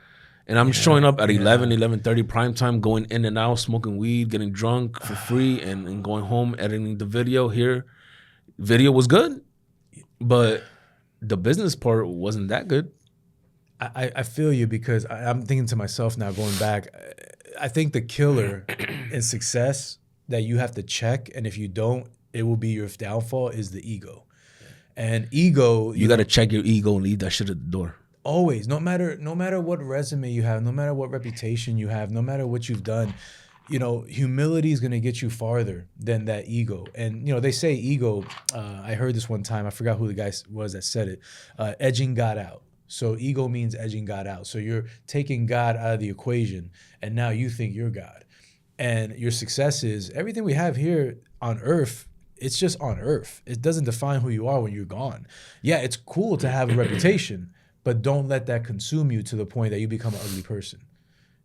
And I'm showing up at 11, 11:30 prime time, going in and out, smoking weed, getting drunk for free, and going home, editing the video here. Video was good, but the business part wasn't that good. I feel you because I'm thinking to myself now, going back, I think the killer in success that you have to check, and if you don't, it will be your downfall, is the ego. And ego, you got to check your ego and leave that shit at the door. Always, no matter what resume you have, no matter what reputation you have, no matter what you've done, humility is going to get you farther than that ego. And, they say ego, I heard this one time, I forgot who the guy was that said it, edging God out. So ego means edging God out. So you're taking God out of the equation, and now you think you're God. And your success is everything we have here on earth. It's just on earth. It doesn't define who you are when you're gone. Yeah, it's cool to have a reputation, but don't let that consume you to the point that you become an ugly person.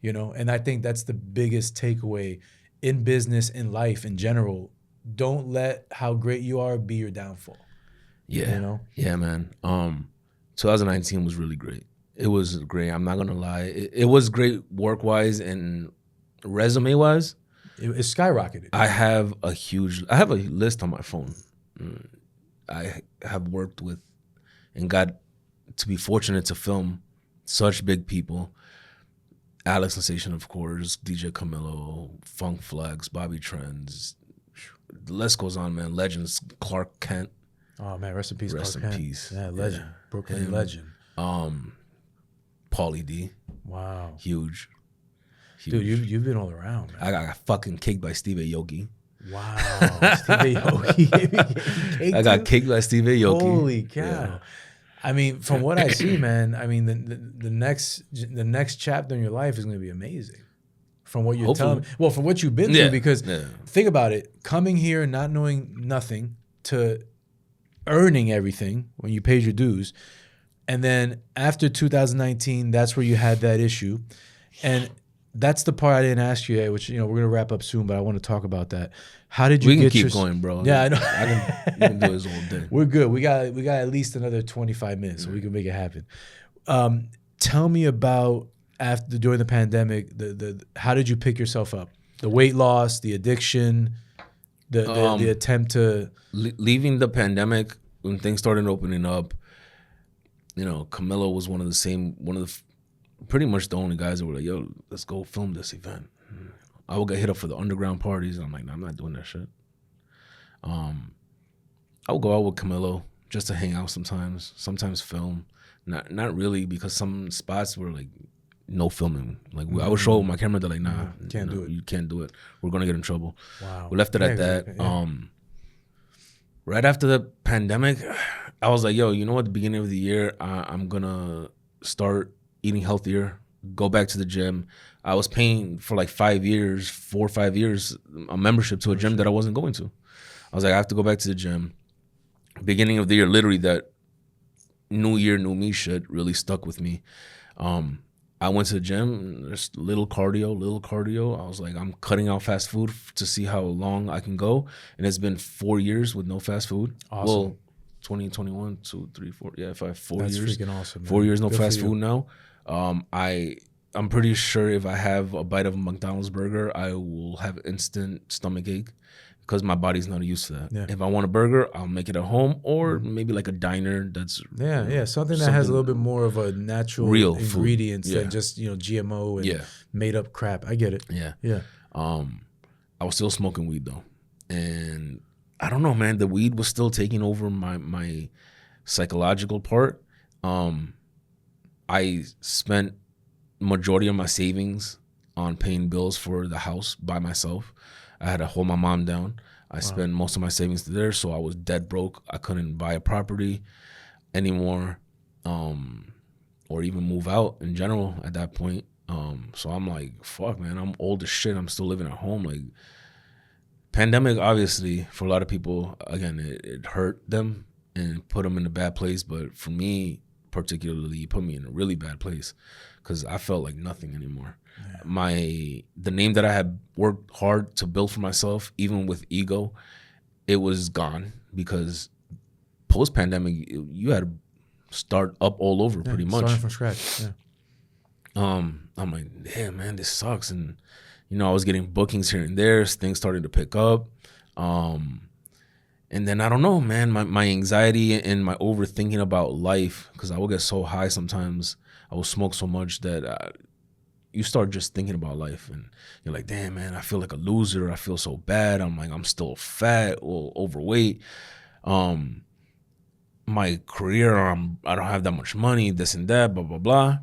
And I think that's the biggest takeaway in business, in life, in general. Don't let how great you are be your downfall. Yeah. Yeah, man. 2019 was really great. It was great. I'm not gonna lie. It was great work-wise and resume-wise. It skyrocketed. I have a list on my phone. I have worked with and got to be fortunate to film such big people. Alex Sensation, of course, DJ Camilo, Funk Flex, Bobby Trends. The list goes on, man. Legends, Clark Kent. Oh man, rest in peace. Rest Clark in Kent. peace. Yeah, legend. Yeah. Brooklyn legend. Pauly D. Wow. Huge. Dude, you've been all around, man. I got fucking kicked by Steve Aoki. Wow. Steve Aoki. I got kicked by Steve Aoki. Holy cow. Yeah. I mean, from what I see, man, I mean the next chapter in your life is gonna be amazing. From what you're telling me. Well, from what you've been through, because think about it, coming here not knowing nothing to earning everything when you paid your dues. And then after 2019, that's where you had that issue. And that's the part I didn't ask you yet, which, we're going to wrap up soon, but I want to talk about that. How did you get keep going, bro. Yeah, I know. We can do this all day. We're good. We got at least another 25 minutes, so we can make it happen. Tell me about during the pandemic, how did you pick yourself up? The weight loss, the addiction, the attempt to... Leaving the pandemic, when things started opening up, Camilo was pretty much the only guys that were like, yo, let's go film this event. I would get hit up for the underground parties. I'm like, nah, I'm not doing that shit. I would go out with Camilo just to hang out sometimes film. Not really, because some spots were like, no filming. Like I would show my camera, they're like, nah, you can't do it. We're gonna get in trouble. Wow. We left it at that. Yeah. Right after the pandemic, I was like, yo, you know what? At the beginning of the year, I'm gonna start eating healthier, go back to the gym. I was paying for like 4 or 5 years, a membership to a gym that I wasn't going to. I was like, I have to go back to the gym. Beginning of the year, literally that new year, new me shit really stuck with me. I went to the gym, there's little cardio. I was like, I'm cutting out fast food to see how long I can go. And it's been 4 years with no fast food. Awesome. Well, 2021, 2, 3, 4. Yeah, if I have 4 years. That's freaking awesome, man. 4 years no fast food now. I'm pretty sure if I have a bite of a McDonald's burger, I will have instant stomach ache because my body's not used to that. Yeah. If I want a burger, I'll make it at home or maybe like a diner that's something that has a little bit more of a natural real ingredients than just GMO and made up crap. I get it. Yeah. I was still smoking weed though, and I don't know, man. The weed was still taking over my psychological part. I spent majority of my savings on paying bills for the house by myself. I had to hold my mom down. I spent most of my savings there, so I was dead broke. I couldn't buy a property anymore, or even move out in general at that point. So I'm like, fuck, man, I'm old as shit. I'm still living at home. Like, pandemic, obviously, for a lot of people, again, it hurt them and put them in a bad place. But for me, particularly, it put me in a really bad place because I felt like nothing anymore. Yeah. The name that I had worked hard to build for myself, even with ego, it was gone because post-pandemic, you had to start up all over pretty much. Starting from scratch, yeah. I'm like, damn, man, this sucks. And, you know, I was getting bookings here and there. Things started to pick up. And then, I don't know, man, my anxiety and my overthinking about life, because I would get so high sometimes. I would smoke so much that you start just thinking about life. And you're like, damn, man, I feel like a loser. I feel so bad. I'm like, I'm still fat or overweight. My career, I don't have that much money, this and that, blah, blah, blah.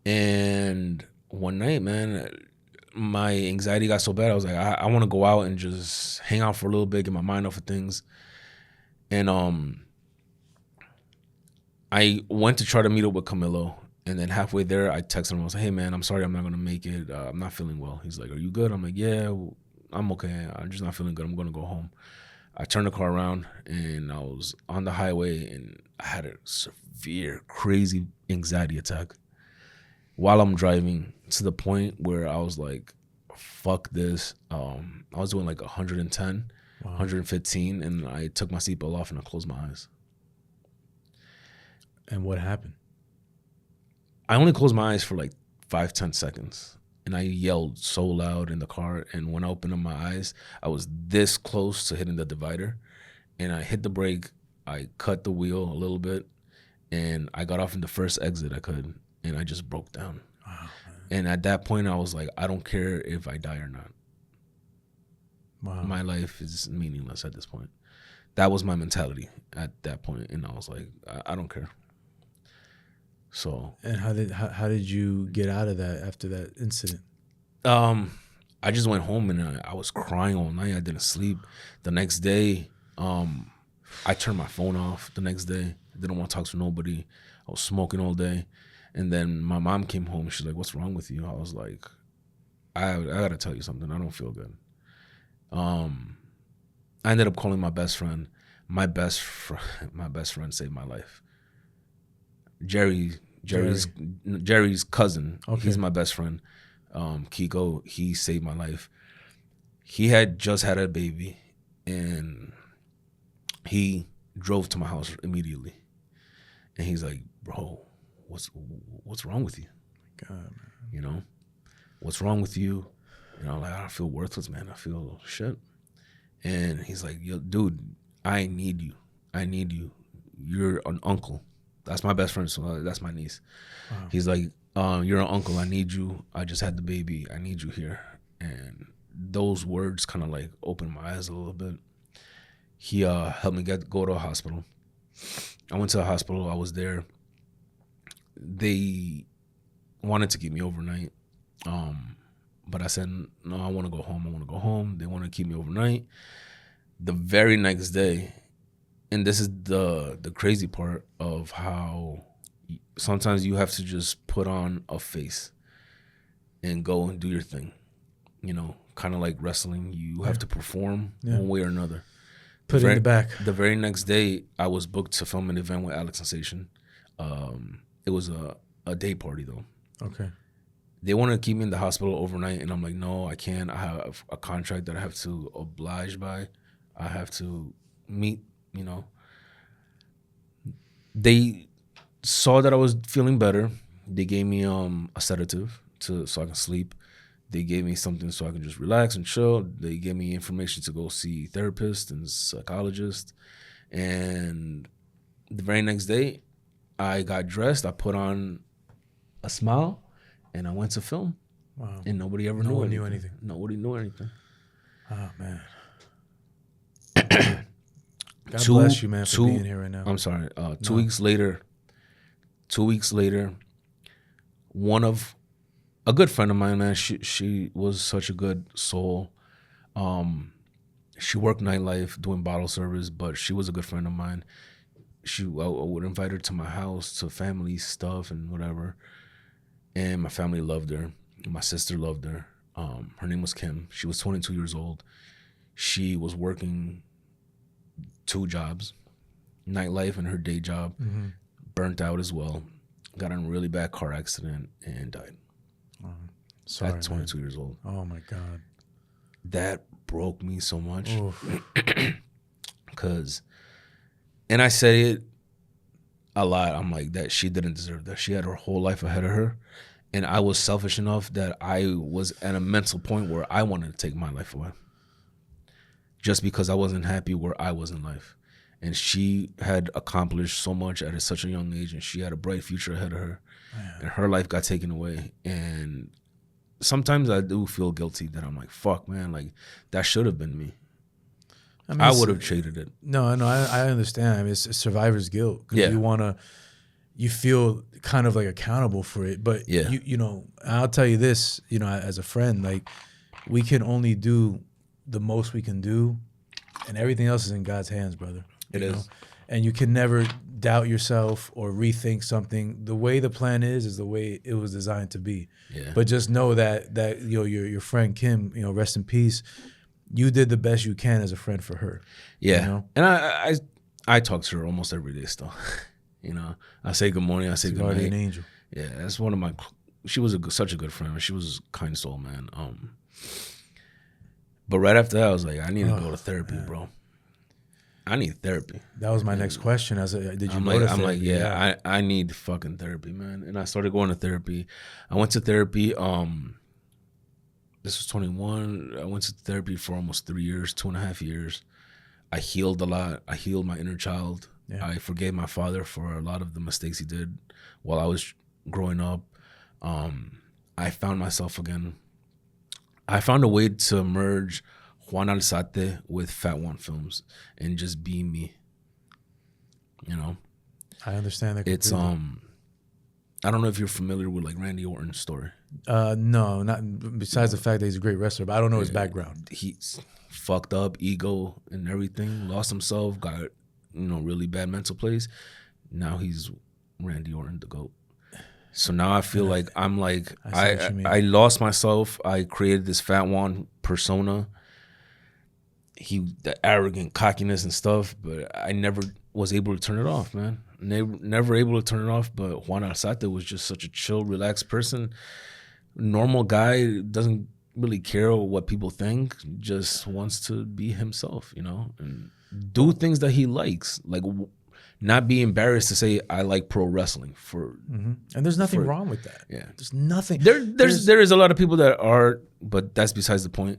And one night, man, my anxiety got so bad. I was like, I want to go out and just hang out for a little bit, get my mind off of things. And I went to try to meet up with Camilo. And then halfway there, I texted him. I was like, hey, man, I'm sorry I'm not going to make it. I'm not feeling well. He's like, are you good? I'm like, yeah, I'm okay. I'm just not feeling good. I'm going to go home. I turned the car around, and I was on the highway, and I had a severe, crazy anxiety attack while I'm driving, to the point where I was like, fuck this. I was doing like 110, 115, and I took my seatbelt off and I closed my eyes. And what happened? I only closed my eyes for like 5-10 seconds. And I yelled so loud in the car. And when I opened up my eyes, I was this close to hitting the divider. And I hit the brake. I cut the wheel a little bit. And I got off in the first exit I could. And I just broke down. Wow, and at that point, I was like, I don't care if I die or not. Wow. My life is meaningless at this point. That was my mentality at that point. And I was like, I don't care. So. And how did you get out of that after that incident? I just went home and I was crying all night. I didn't sleep. The next day, I turned my phone off the next day. I didn't want to talk to nobody. I was smoking all day. And then my mom came home. She's like, what's wrong with you? I was like, I got to tell you something. I don't feel good. I ended up calling my best friend. My best friend saved my life. Jerry's cousin. Okay. He's my best friend. Kiko, he saved my life. He had just had a baby, and he drove to my house immediately. And he's like, bro, what's wrong with you? God, man. You know, what's wrong with you? You know, like, I feel worthless, man. I feel shit. And he's like, yo, dude, I need you. You're an uncle. That's my best friend, so that's my niece. Wow. He's like, you're an uncle. I need you. I just had the baby. I need you here. And those words kind of like opened my eyes a little bit. He helped me go to a hospital. I went to the hospital. I was there. They wanted to keep me overnight. But I said, no, I want to go home. They want to keep me overnight. The very next day, and this is the crazy part of how sometimes you have to just put on a face and go and do your thing. You know, kind of like wrestling. You have to perform one way or another. Put it in the back. The very next day, I was booked to film an event with Alex Sensation. It was a day party, though. Okay. They wanted to keep me in the hospital overnight, and I'm like, no, I can't. I have a contract that I have to oblige by. I have to meet, you know. They saw that I was feeling better. They gave me a sedative so I can sleep. They gave me something so I can just relax and chill. They gave me information to go see therapists and psychologists. And the very next day, I got dressed. I put on a smile, and I went to film. Wow. And nobody ever knew anything. Nobody knew anything. Oh, man. God bless you, man, for being here right now. I'm sorry. 2 weeks later, one of a good friend of mine, man. She was such a good soul. She worked nightlife doing bottle service, but she was a good friend of mine. I would invite her to my house, to family stuff and whatever. And my family loved her. My sister loved her. Her name was Kim. She was 22 years old. She was working 2 jobs, nightlife and her day job, burnt out as well. Got in a really bad car accident and died. Sorry, at 22 years old. Oh my God. That broke me so much. And I said it a lot. I'm like, that she didn't deserve that. She had her whole life ahead of her. And I was selfish enough that I was at a mental point where I wanted to take my life away. Just because I wasn't happy where I was in life. And she had accomplished so much at such a young age, and she had a bright future ahead of her. Man. And her life got taken away. And sometimes I do feel guilty that I'm like, fuck, man, like that should have been me. I mean, I would have traded it. No, I understand. I mean, it's survivor's guilt. Yeah. You feel kind of like accountable for it. But, yeah. you know, I'll tell you this, you know, as a friend, like we can only do the most we can do, and everything else is in God's hands, brother. It is. And you can never doubt yourself or rethink something. The way the plan is the way it was designed to be. Yeah. But just know that you know your friend Kim, you know, rest in peace. You did the best you can as a friend for her. Yeah. You know? And I talk to her almost every day still. You know, I say good morning. I say good night. An angel. Yeah, that's one of my. She was such a good friend. She was a kind soul, man. But right after that, I was like, I need to go to therapy, bro. I need therapy. That was my next question. I was like, did you go to therapy? I'm like, yeah, I need fucking therapy, man. And I started going to therapy. I went to therapy. This was 21. I went to therapy for almost 3 years, 2.5 years. I healed a lot. I healed my inner child. Yeah. I forgave my father for a lot of the mistakes he did while I was growing up. I found myself again. I found a way to merge Juan Alzate with Fat Juan Films and just be me. You know? I understand that. It's I don't know if you're familiar with like Randy Orton's story. No, not besides the fact that he's a great wrestler, but I don't know his background. He's fucked up, ego and everything, lost himself, got, you know, really bad mental place. Now he's Randy Orton, the GOAT. So now I feel like I'm like, I lost myself. I created this Fat Juan persona. The arrogant cockiness and stuff, but I never was able to turn it off, man. Never able to turn it off. But Juan Alzate was just such a chill, relaxed person. Normal guy, doesn't really care what people think, just wants to be himself, you know, and do things that he likes. Like, not be embarrassed to say I like pro wrestling and there's nothing wrong with that. Yeah, there's nothing. There is a lot of people that are, but that's besides the point.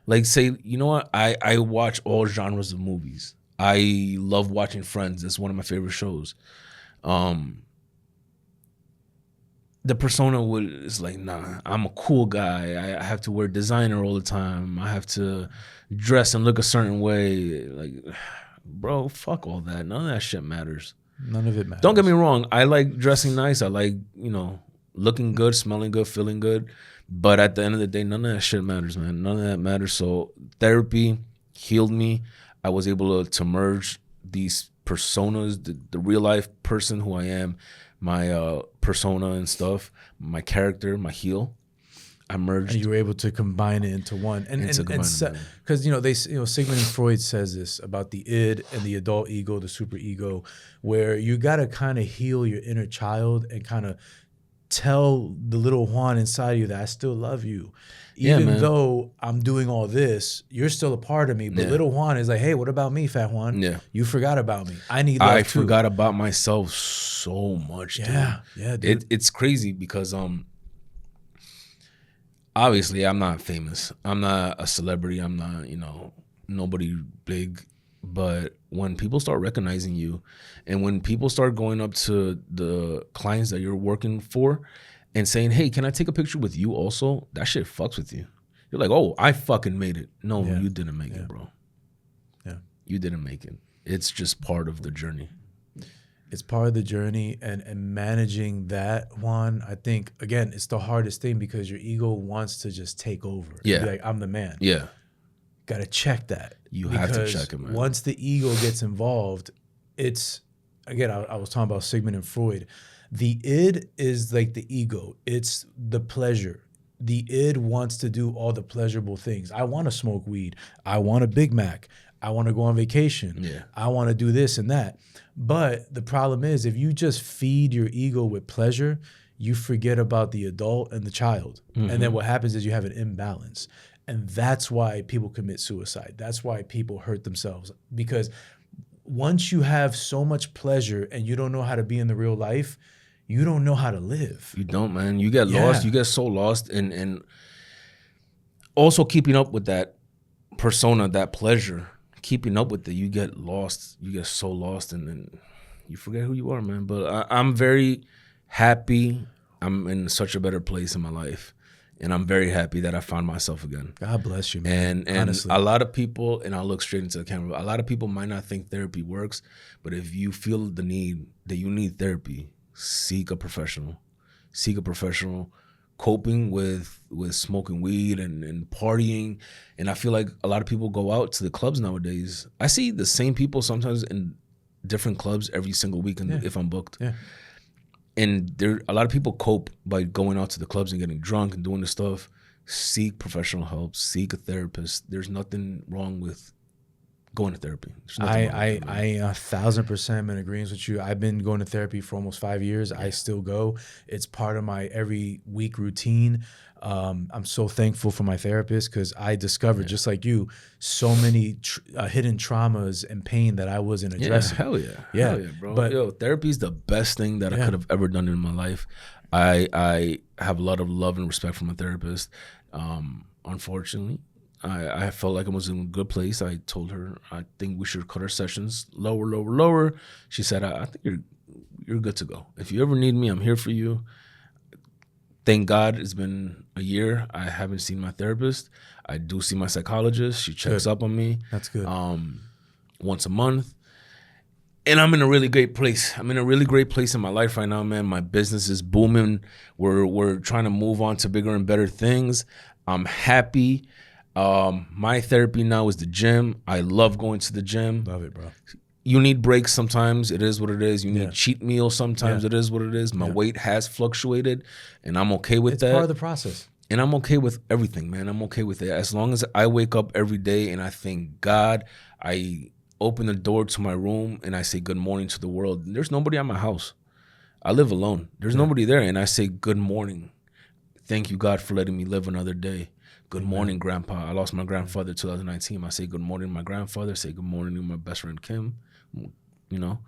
Like, say, you know what? I watch all genres of movies. I love watching Friends. It's one of my favorite shows. The persona is like, nah, I'm a cool guy. I have to wear designer all the time. I have to dress and look a certain way. Like, bro, fuck all that. None of that shit matters. None of it matters. Don't get me wrong. I like dressing nice. I like, you know, looking good, smelling good, feeling good. But at the end of the day, none of that shit matters, man. None of that matters. So therapy healed me. I was able to merge these personas, the real life person who I am, my persona and stuff, my character, my heel. I merged. And you were able to combine it into one. Because, you know, Sigmund Freud says this about the id and the adult ego, the super ego, where you got to kind of heal your inner child and kind of tell the little Juan inside you that I still love you. Even though I'm doing all this, you're still a part of me. But little Juan is like, hey, what about me, Fat Juan? Yeah. You forgot about me. I need love too. I forgot about myself so much, dude. Yeah, dude. It's crazy because obviously I'm not famous. I'm not a celebrity. I'm not, you know, nobody big. But when people start recognizing you and when people start going up to the clients that you're working for and saying, hey, can I take a picture with you also? That shit fucks with you. You're like, oh, I fucking made it. No, you didn't make it, bro. Yeah. You didn't make it. It's just part of the journey. It's part of the journey, and managing that, Juan, I think, again, it's the hardest thing because your ego wants to just take over. Yeah. Be like, I'm the man. Yeah. Got to check that. You have to check it, man. Once the ego gets involved, it's, again, I was talking about Sigmund and Freud. The id is like the ego. It's the pleasure. The id wants to do all the pleasurable things. I want to smoke weed. I want a Big Mac. I want to go on vacation. Yeah. I want to do this and that. But the problem is, if you just feed your ego with pleasure, you forget about the adult and the child. And then what happens is you have an imbalance. And that's why people commit suicide. That's why people hurt themselves. Because once you have so much pleasure and you don't know how to be in the real life, you don't know how to live. You don't, man. You get lost. You get so lost. And also keeping up with that persona, that pleasure, keeping up with it, you get lost. You get so lost, and then you forget who you are, man. But I'm very happy. I'm in such a better place in my life. And I'm very happy that I found myself again. God bless you, man. And honestly, a lot of people, and I'll look straight into the camera, a lot of people might not think therapy works, but if you feel the need that you need therapy, seek a professional. Seek a professional. Coping with smoking weed and partying. And I feel like a lot of people go out to the clubs nowadays. I see the same people sometimes in different clubs every single weekend if I'm booked. Yeah. And a lot of people cope by going out to the clubs and getting drunk and doing this stuff. Seek professional help. Seek a therapist. There's nothing wrong with going to therapy. I 1,000% am in agreement with you. I've been going to therapy for almost 5 years. I still go. It's part of my every week routine. I'm so thankful for my therapist because I discovered, just like you, so many hidden traumas and pain that I wasn't addressing. Hell yeah, bro. But therapy is the best thing that I could have ever done in my life. I have a lot of love and respect for my therapist. Unfortunately, I felt like I was in a good place. I told her I think we should cut our sessions lower. She said, I think you're good to go. If you ever need me, I'm here for you. Thank God it's been a year. I haven't seen my therapist. I do see my psychologist. She checks up on me. That's good. Once a month. And I'm in a really great place. I'm in a really great place in my life right now, man. My business is booming. We're trying to move on to bigger and better things. I'm happy. My therapy now is the gym. I love going to the gym. Love it, bro. You need breaks sometimes. It is what it is. You need cheat meals sometimes. It is what it is. My weight has fluctuated, and I'm okay with that. It's part of the process. And I'm okay with everything, man. I'm okay with it. As long as I wake up every day and I thank God, I open the door to my room and I say good morning to the world. There's nobody at my house. I live alone. There's nobody there, and I say good morning. Thank you, God, for letting me live another day. Good morning, Grandpa. I lost my grandfather in 2019. I say good morning to my grandfather. Say good morning to my best friend, Kim. You know,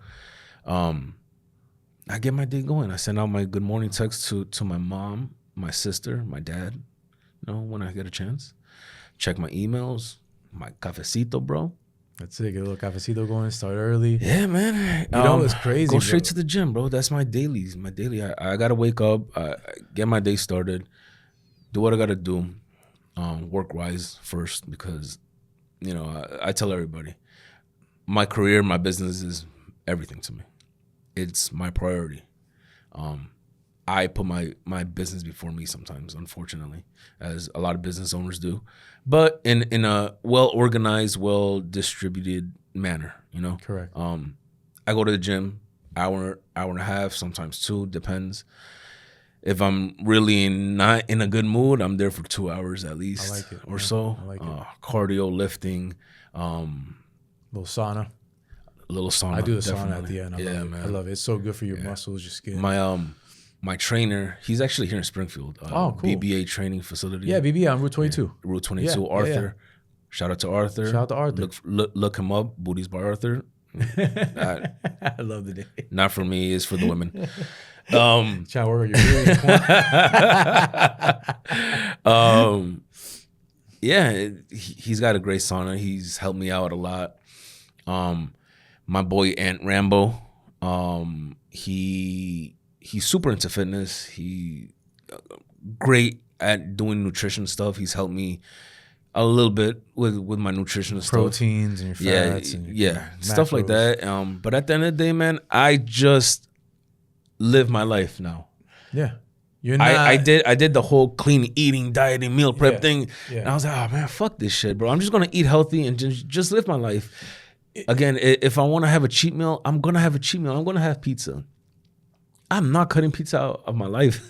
I get my day going. I send out my good morning text to my mom, my sister, my dad, you know, when I get a chance. Check my emails, my cafecito, bro. That's it. Get a little cafecito going, start early. Yeah, man. You know, it's crazy. Go straight to the gym, bro. That's my dailies. My daily. I got to wake up, get my day started, do what I got to do, work-wise first, because, you know, I tell everybody, my career, my business is everything to me. It's my priority. I put my business before me sometimes, unfortunately, as a lot of business owners do, but in a well-organized, well-distributed manner, you know? Correct. I go to the gym, hour and a half, sometimes 2, depends. If I'm really not in a good mood, I'm there for 2 hours at least, I like it. or so. I like it. Cardio, lifting, little sauna. little sauna. I do the definitely. sauna at the end. I love it. Man. I love it. It's so good for your muscles, your skin. My trainer, he's actually here in Springfield. Cool. BBA training facility. Yeah, BBA on Route 22. Yeah. Route 22, Arthur. Yeah. Shout out to Arthur. Shout out to Arthur. Look him up, Booties by Arthur. I love the name. Not for me, it's for the women. Yeah, he's got a great sauna. He's helped me out a lot. My boy Ant Rambo, he's super into fitness. He great at doing nutrition stuff. He's helped me a little bit with my nutrition and proteins stuff. And your fats. Yeah, stuff like that. But at the end of the day, man, I just live my life now. Yeah. You're not, I did the whole clean eating, dieting, meal prep thing. Yeah. And I was like, oh man, fuck this shit, bro. I'm just gonna eat healthy and just live my life. Again, if I want to have a cheat meal, I'm gonna have a cheat meal. I'm gonna have pizza. I'm not cutting pizza out of my life.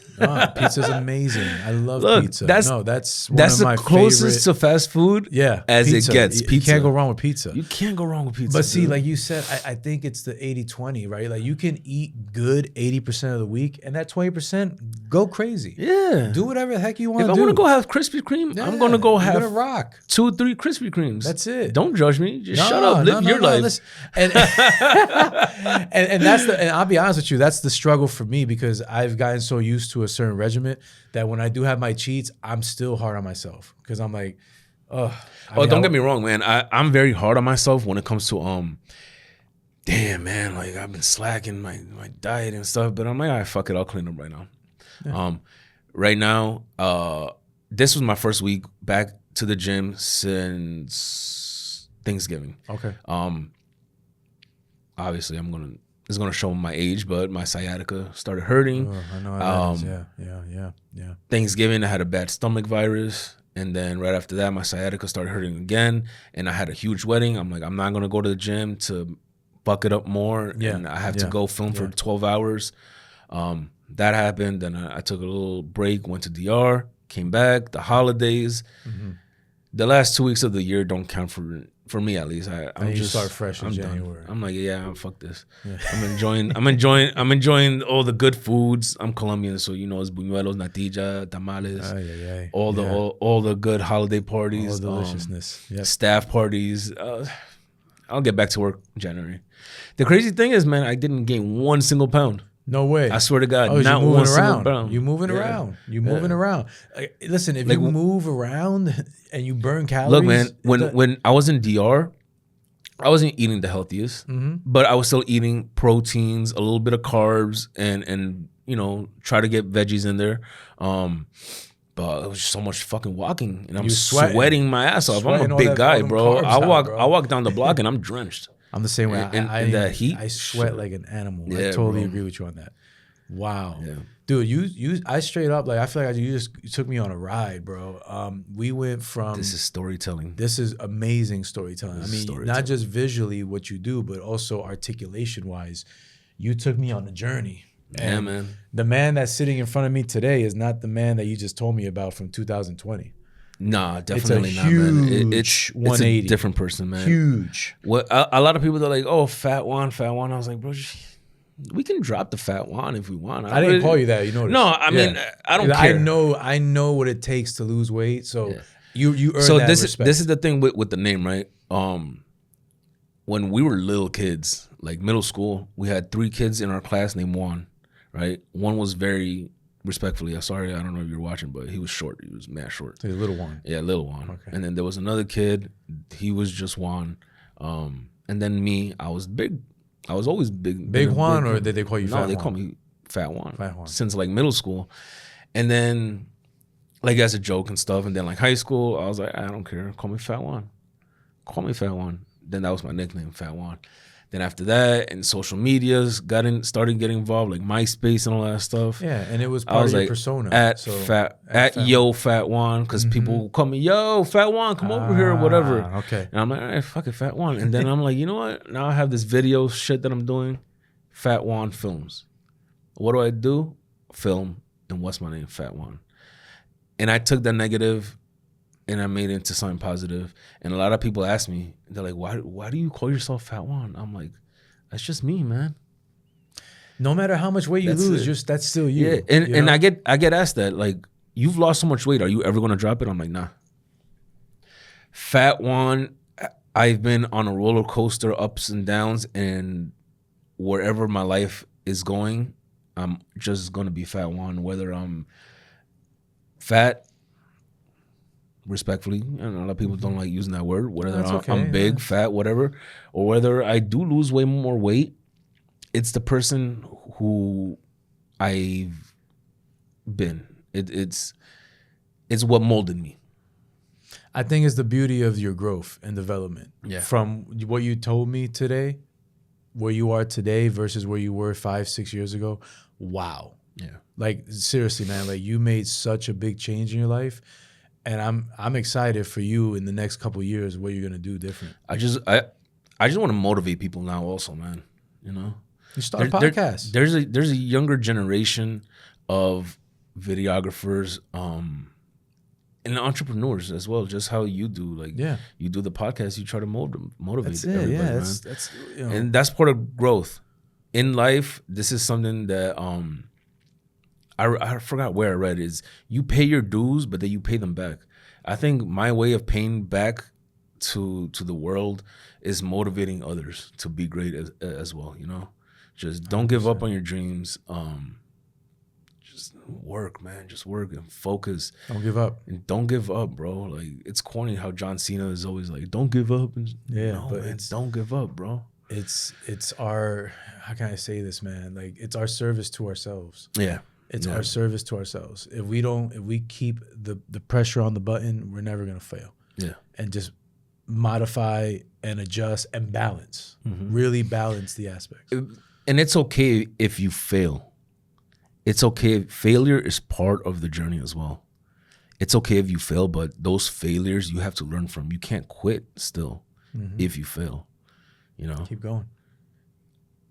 Pizza's amazing. I love pizza. That's one the of my closest to fast food. Yeah, as pizza. it gets. Pizza. You can't go wrong with pizza. You can't go wrong with pizza. But see, like you said, I think it's the 80-20, right? Like you can eat good 80% of the week, and that 20% go crazy. Yeah, do whatever the heck you want to do. If I want to go have Krispy Kreme, I'm gonna go have rock 2-3 Krispy Kremes. That's it. Don't judge me. Just shut up. Live your life. Listen. And that's and I'll be honest with you, that's the struggle for me because I've gotten so used to a certain regiment that when I do have my cheats, I'm still hard on myself because I'm like, don't get me wrong, man. I'm very hard on myself when it comes to damn, man, like I've been slacking my diet and stuff, but I'm like, all right, fuck it, I'll clean up right now. Yeah. Right now, this was my first week back to the gym since Thanksgiving. Okay. Obviously, it's gonna show my age, but my sciatica started hurting. Oh, I know how that is. Yeah. Thanksgiving, I had a bad stomach virus. And then right after that, my sciatica started hurting again. And I had a huge wedding. I'm like, I'm not going to go to the gym to buck it up more. Yeah. And I have to go film for 12 hours. That happened. Then I took a little break, went to DR, came back, the holidays. Mm-hmm. The last 2 weeks of the year don't count for me at least. I'm just start fresh in January. I'm like, fuck this. Yeah. I'm enjoying all the good foods. I'm Colombian, so it's buñuelos, natilla, tamales, all the good holiday parties, all the deliciousness, staff parties. I'll get back to work in January. The crazy thing is, man, I didn't gain 1 single pound. No way. I swear to God, not one single pound. You moving around. You moving around. Listen, if you move around and you burn calories. Look, man, when I was in DR, I wasn't eating the healthiest, but I was still eating proteins, a little bit of carbs, and try to get veggies in there. But it was so much fucking walking, and I'm sweating my ass off. I'm a big guy, bro. I walk down the block and I'm drenched. I'm the same way. In that heat, I sweat like an animal. Yeah, I totally agree with you on that. Wow, yeah. Dude, I straight up I feel like you took me on a ride, bro. We went from this is storytelling. This is amazing storytelling. Not just visually what you do, but also articulation wise. You took me on a journey. Yeah, man. The man that's sitting in front of me today is not the man that you just told me about from 2020. Nah, definitely not, man. It's 180. It's a different person, man. Huge. What a lot of people are like, oh, fat Juan. I was like, bro, we can drop the fat Juan if we want. I didn't call you that. You know. No, I mean, I don't care. I know what it takes to lose weight. So you earn so that respect. This is the thing with the name, right? When we were little kids, like middle school, we had 3 kids in our class named Juan, right? One was very respectfully, sorry, I don't know if you're watching, but he was short. He was mad short. So little Juan. Yeah, little Juan. Okay. And then there was another kid. He was just Juan. And then me, I was big. I was always big. Big Juan, or did they call you Fat Juan? No, they call me Fat Juan. Fat Juan. Since like middle school. And then like as a joke and stuff. And then like high school, I was like, I don't care. Call me Fat Juan. Call me Fat Juan. Then that was my nickname, Fat Juan. Then after that, and social medias, started getting involved, like MySpace and all that stuff. Yeah, and it was part of your persona. At Yo Fat Juan, because people call me Yo Fat Juan, come over here or whatever. Okay. And I'm like, all right, fuck it, Fat Juan. And then I'm like, you know what? Now I have this video shit that I'm doing, Fat Juan Films. What do? Film, and what's my name? Fat Juan. And I took that negative and I made it into something positive. And a lot of people ask me, they're like, why do you call yourself Fat Juan? I'm like, that's just me, man. No matter how much weight you lose, that's still you. Yeah, and I get asked that, like, you've lost so much weight, are you ever gonna drop it? I'm like, nah. Fat Juan, I've been on a roller coaster, ups and downs, and wherever my life is going, I'm just gonna be Fat Juan, whether I'm fat, respectfully, and a lot of people don't like using that word, whether I'm big, fat, whatever, or whether I do lose way more weight, it's the person who I've been. It's what molded me. I think it's the beauty of your growth and development. Yeah. From what you told me today, where you are today versus where you were 5-6 years ago. Wow. Yeah. Like seriously, man, like you made such a big change in your life. And I'm excited for you in the next couple of years what you're gonna do different. I just want to motivate people now also, man. You know? You start a podcast. There's a younger generation of videographers, and entrepreneurs as well, just how you do. Like, you do the podcast, you try to motivate that's everybody, man. That's you know. And that's part of growth. In life, this is something that I forgot where I read is you pay your dues, but then you pay them back. I think my way of paying back to the world is motivating others to be great as well, you know? Just don't 100%. Give up on your dreams. Just work, man. Just work and focus. Don't give up. And don't give up, bro. Like, it's corny how John Cena is always like, don't give up. And, no, but man, don't give up, bro. It's our, how can I say this, man? Like, it's our service to ourselves. Yeah. It's our service to ourselves. If we keep the pressure on the button, we're never gonna fail. Yeah. And just modify and adjust and balance. Really balance the aspects. And it's okay if you fail. It's okay. Failure is part of the journey as well. It's okay if you fail, but those failures you have to learn from. You can't quit still if you fail. You know? Keep going.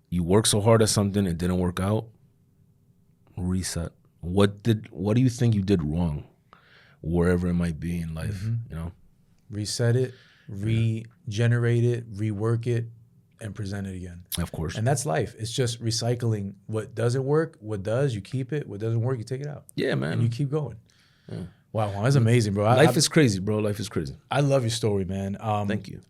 You work so hard at something, it didn't work out. Reset. What do you think you did wrong? Wherever it might be in life, you know? Reset it, regenerate it, rework it, and present it again. Of course. And that's life. It's just recycling what doesn't work, what does, you keep it, what doesn't work, you take it out. Yeah, man. And you keep going. Yeah. Wow, that's amazing, bro. Life is crazy, bro. Life is crazy. I love your story, man. Thank you.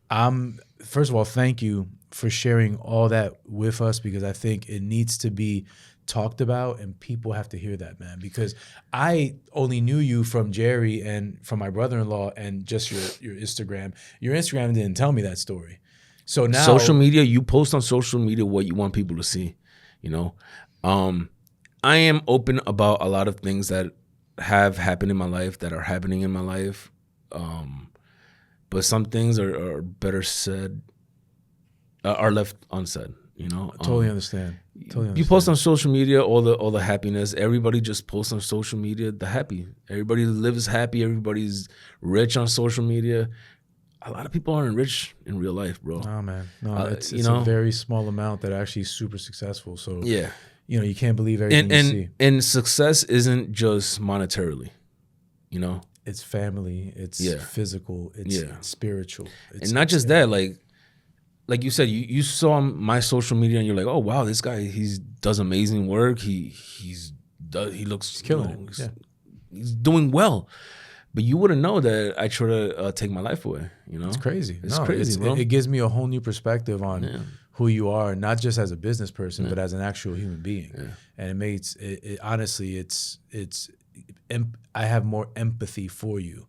First of all, thank you for sharing all that with us, because I think it needs to be talked about and people have to hear that, man, because I only knew you from Jerry and from my brother-in-law and just your Instagram. Your Instagram didn't tell me that story. So now social media, you post on social media what you want people to see, you know. I am open about a lot of things that have happened in my life, that are happening in my life. But some things are better said, are left unsaid. You know, I totally understand. You post on social media all the happiness. Everybody just posts on social media the happy. Everybody lives happy. Everybody's rich on social media. A lot of people aren't rich in real life, bro. Oh man, no, it's a very small amount that are actually super successful. So yeah, you know, you can't believe everything you see. And success isn't just monetarily, you know. It's family. It's physical. It's spiritual. And not just that, like you said, you saw my social media and you're like, oh wow, this guy, he does amazing work. He looks killing it. He's doing well. But you wouldn't know that I try to take my life away. You know, it's crazy. It's crazy, bro. It gives me a whole new perspective on who you are, not just as a business person, but as an actual human being. Yeah. And it makes it honestly, it's I have more empathy for you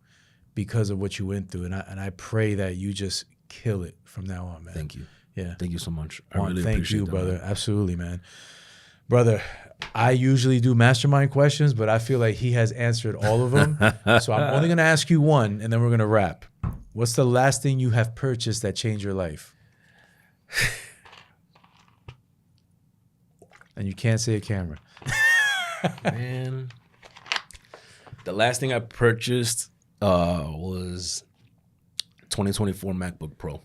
because of what you went through, and I pray that you just kill it from now on, man. Thank you. Yeah. Thank you so much. I really appreciate you, brother. Man. Absolutely, man. Brother, I usually do mastermind questions, but I feel like he has answered all of them. So I'm only going to ask you one, and then we're going to wrap. What's the last thing you have purchased that changed your life? And you can't say a camera. Man. The last thing I purchased was 2024 MacBook Pro.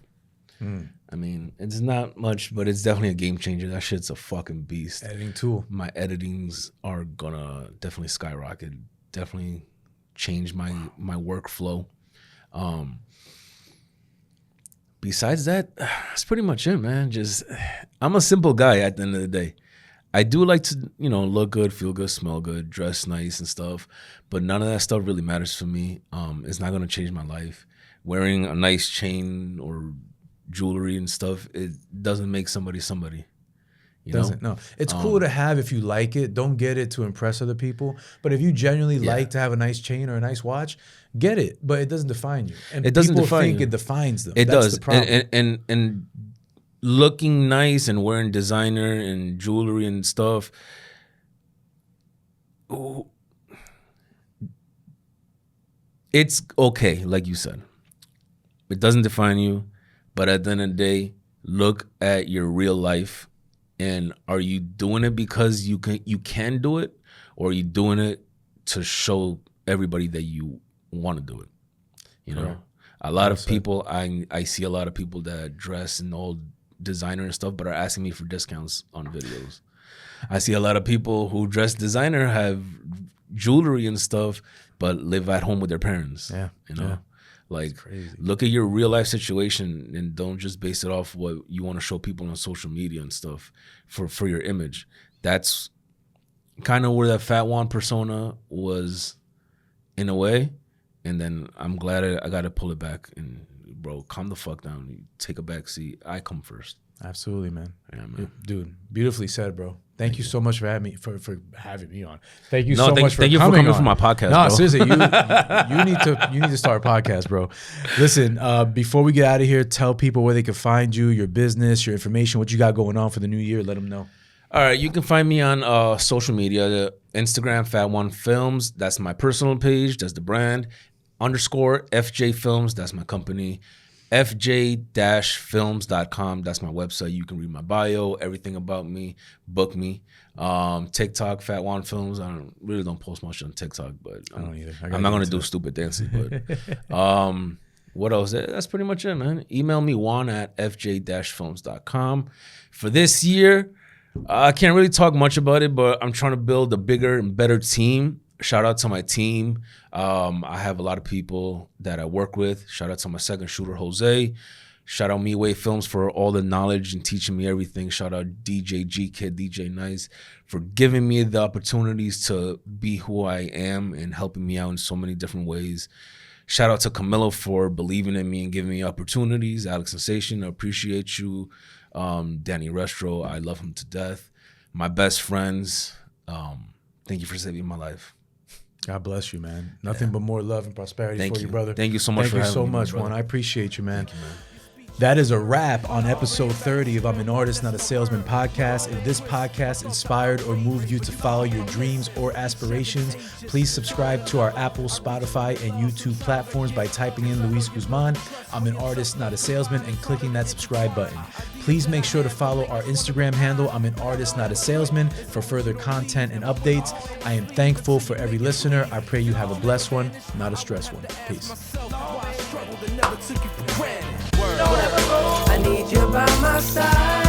I mean, it's not much, but it's definitely a game changer. That shit's a fucking beast. Editing tool. My editings are gonna definitely skyrocket. Definitely change my workflow. Besides that, that's pretty much it, man. Just, I'm a simple guy at the end of the day. I do like to, you know, look good, feel good, smell good, dress nice and stuff, but none of that stuff really matters for me. It's not gonna change my life. Wearing a nice chain or jewelry and stuff, it doesn't make somebody somebody. You doesn't. know? No. It's cool to have if you like it. Don't get it to impress other people. But if you genuinely like to have a nice chain or a nice watch, get it. But it doesn't define you. And it doesn't people define think you. It defines them. It That's does. The problem. And looking nice and wearing designer and jewelry and stuff. it's okay, like you said. It doesn't define you, but at the end of the day, look at your real life, and are you doing it because you can do it, or are you doing it to show everybody that you want to do it? You know, a lot of people, I see a lot of people that dress in all designer and stuff, but are asking me for discounts on videos. I see a lot of people who dress designer, have jewelry and stuff, but live at home with their parents. Yeah, you know. Yeah. Like, look at your real life situation and don't just base it off what you want to show people on social media and stuff for your image. That's kind of where that Fat Juan persona was, in a way. And then I'm glad I got to pull it back and, bro, calm the fuck down. You take a back seat. I come first. Absolutely, man. Yeah, man. Dude, beautifully said, bro. Thank you so much for having me on. Thank you so much for coming coming for my podcast. No, bro. seriously, you need to start a podcast, bro. Listen, before we get out of here, tell people where they can find you, your business, your information, what you got going on for the new year. Let them know. All right, you can find me on social media, Instagram, Fat Juan Films. That's my personal page. That's the brand. _FJ Films. That's my company. FJ-films.com. That's my website. You can read my bio, everything about me, book me. TikTok, Fat Juan Films. I really don't post much on TikTok, but I don't either. I'm not going to do stupid dancing. But what else? That's pretty much it, man. Email me, juan@fj-films.com. For this year, I can't really talk much about it, but I'm trying to build a bigger and better team. Shout out to my team. I have a lot of people that I work with. Shout out to my second shooter, Jose. Shout out Miway Films for all the knowledge and teaching me everything. Shout out DJ G Kid, DJ Nice for giving me the opportunities to be who I am and helping me out in so many different ways. Shout out to Camilo for believing in me and giving me opportunities. Alex Sensation, I appreciate you. Danny Restro, I love him to death. My best friends, thank you for saving my life. God bless you, man. Nothing but more love and prosperity for you, brother. Thank you so much for having me. Thank you so much, Juan. I appreciate you, man. Thank you, man. That is a wrap on episode 30 of I'm an Artist, Not a Salesman podcast. If this podcast inspired or moved you to follow your dreams or aspirations, please subscribe to our Apple, Spotify, and YouTube platforms by typing in Luis Guzman, I'm an Artist, Not a Salesman, and clicking that subscribe button. Please make sure to follow our Instagram handle, I'm an Artist, Not a Salesman, for further content and updates. I am thankful for every listener. I pray you have a blessed one, not a stressed one. Peace. I need you by my side.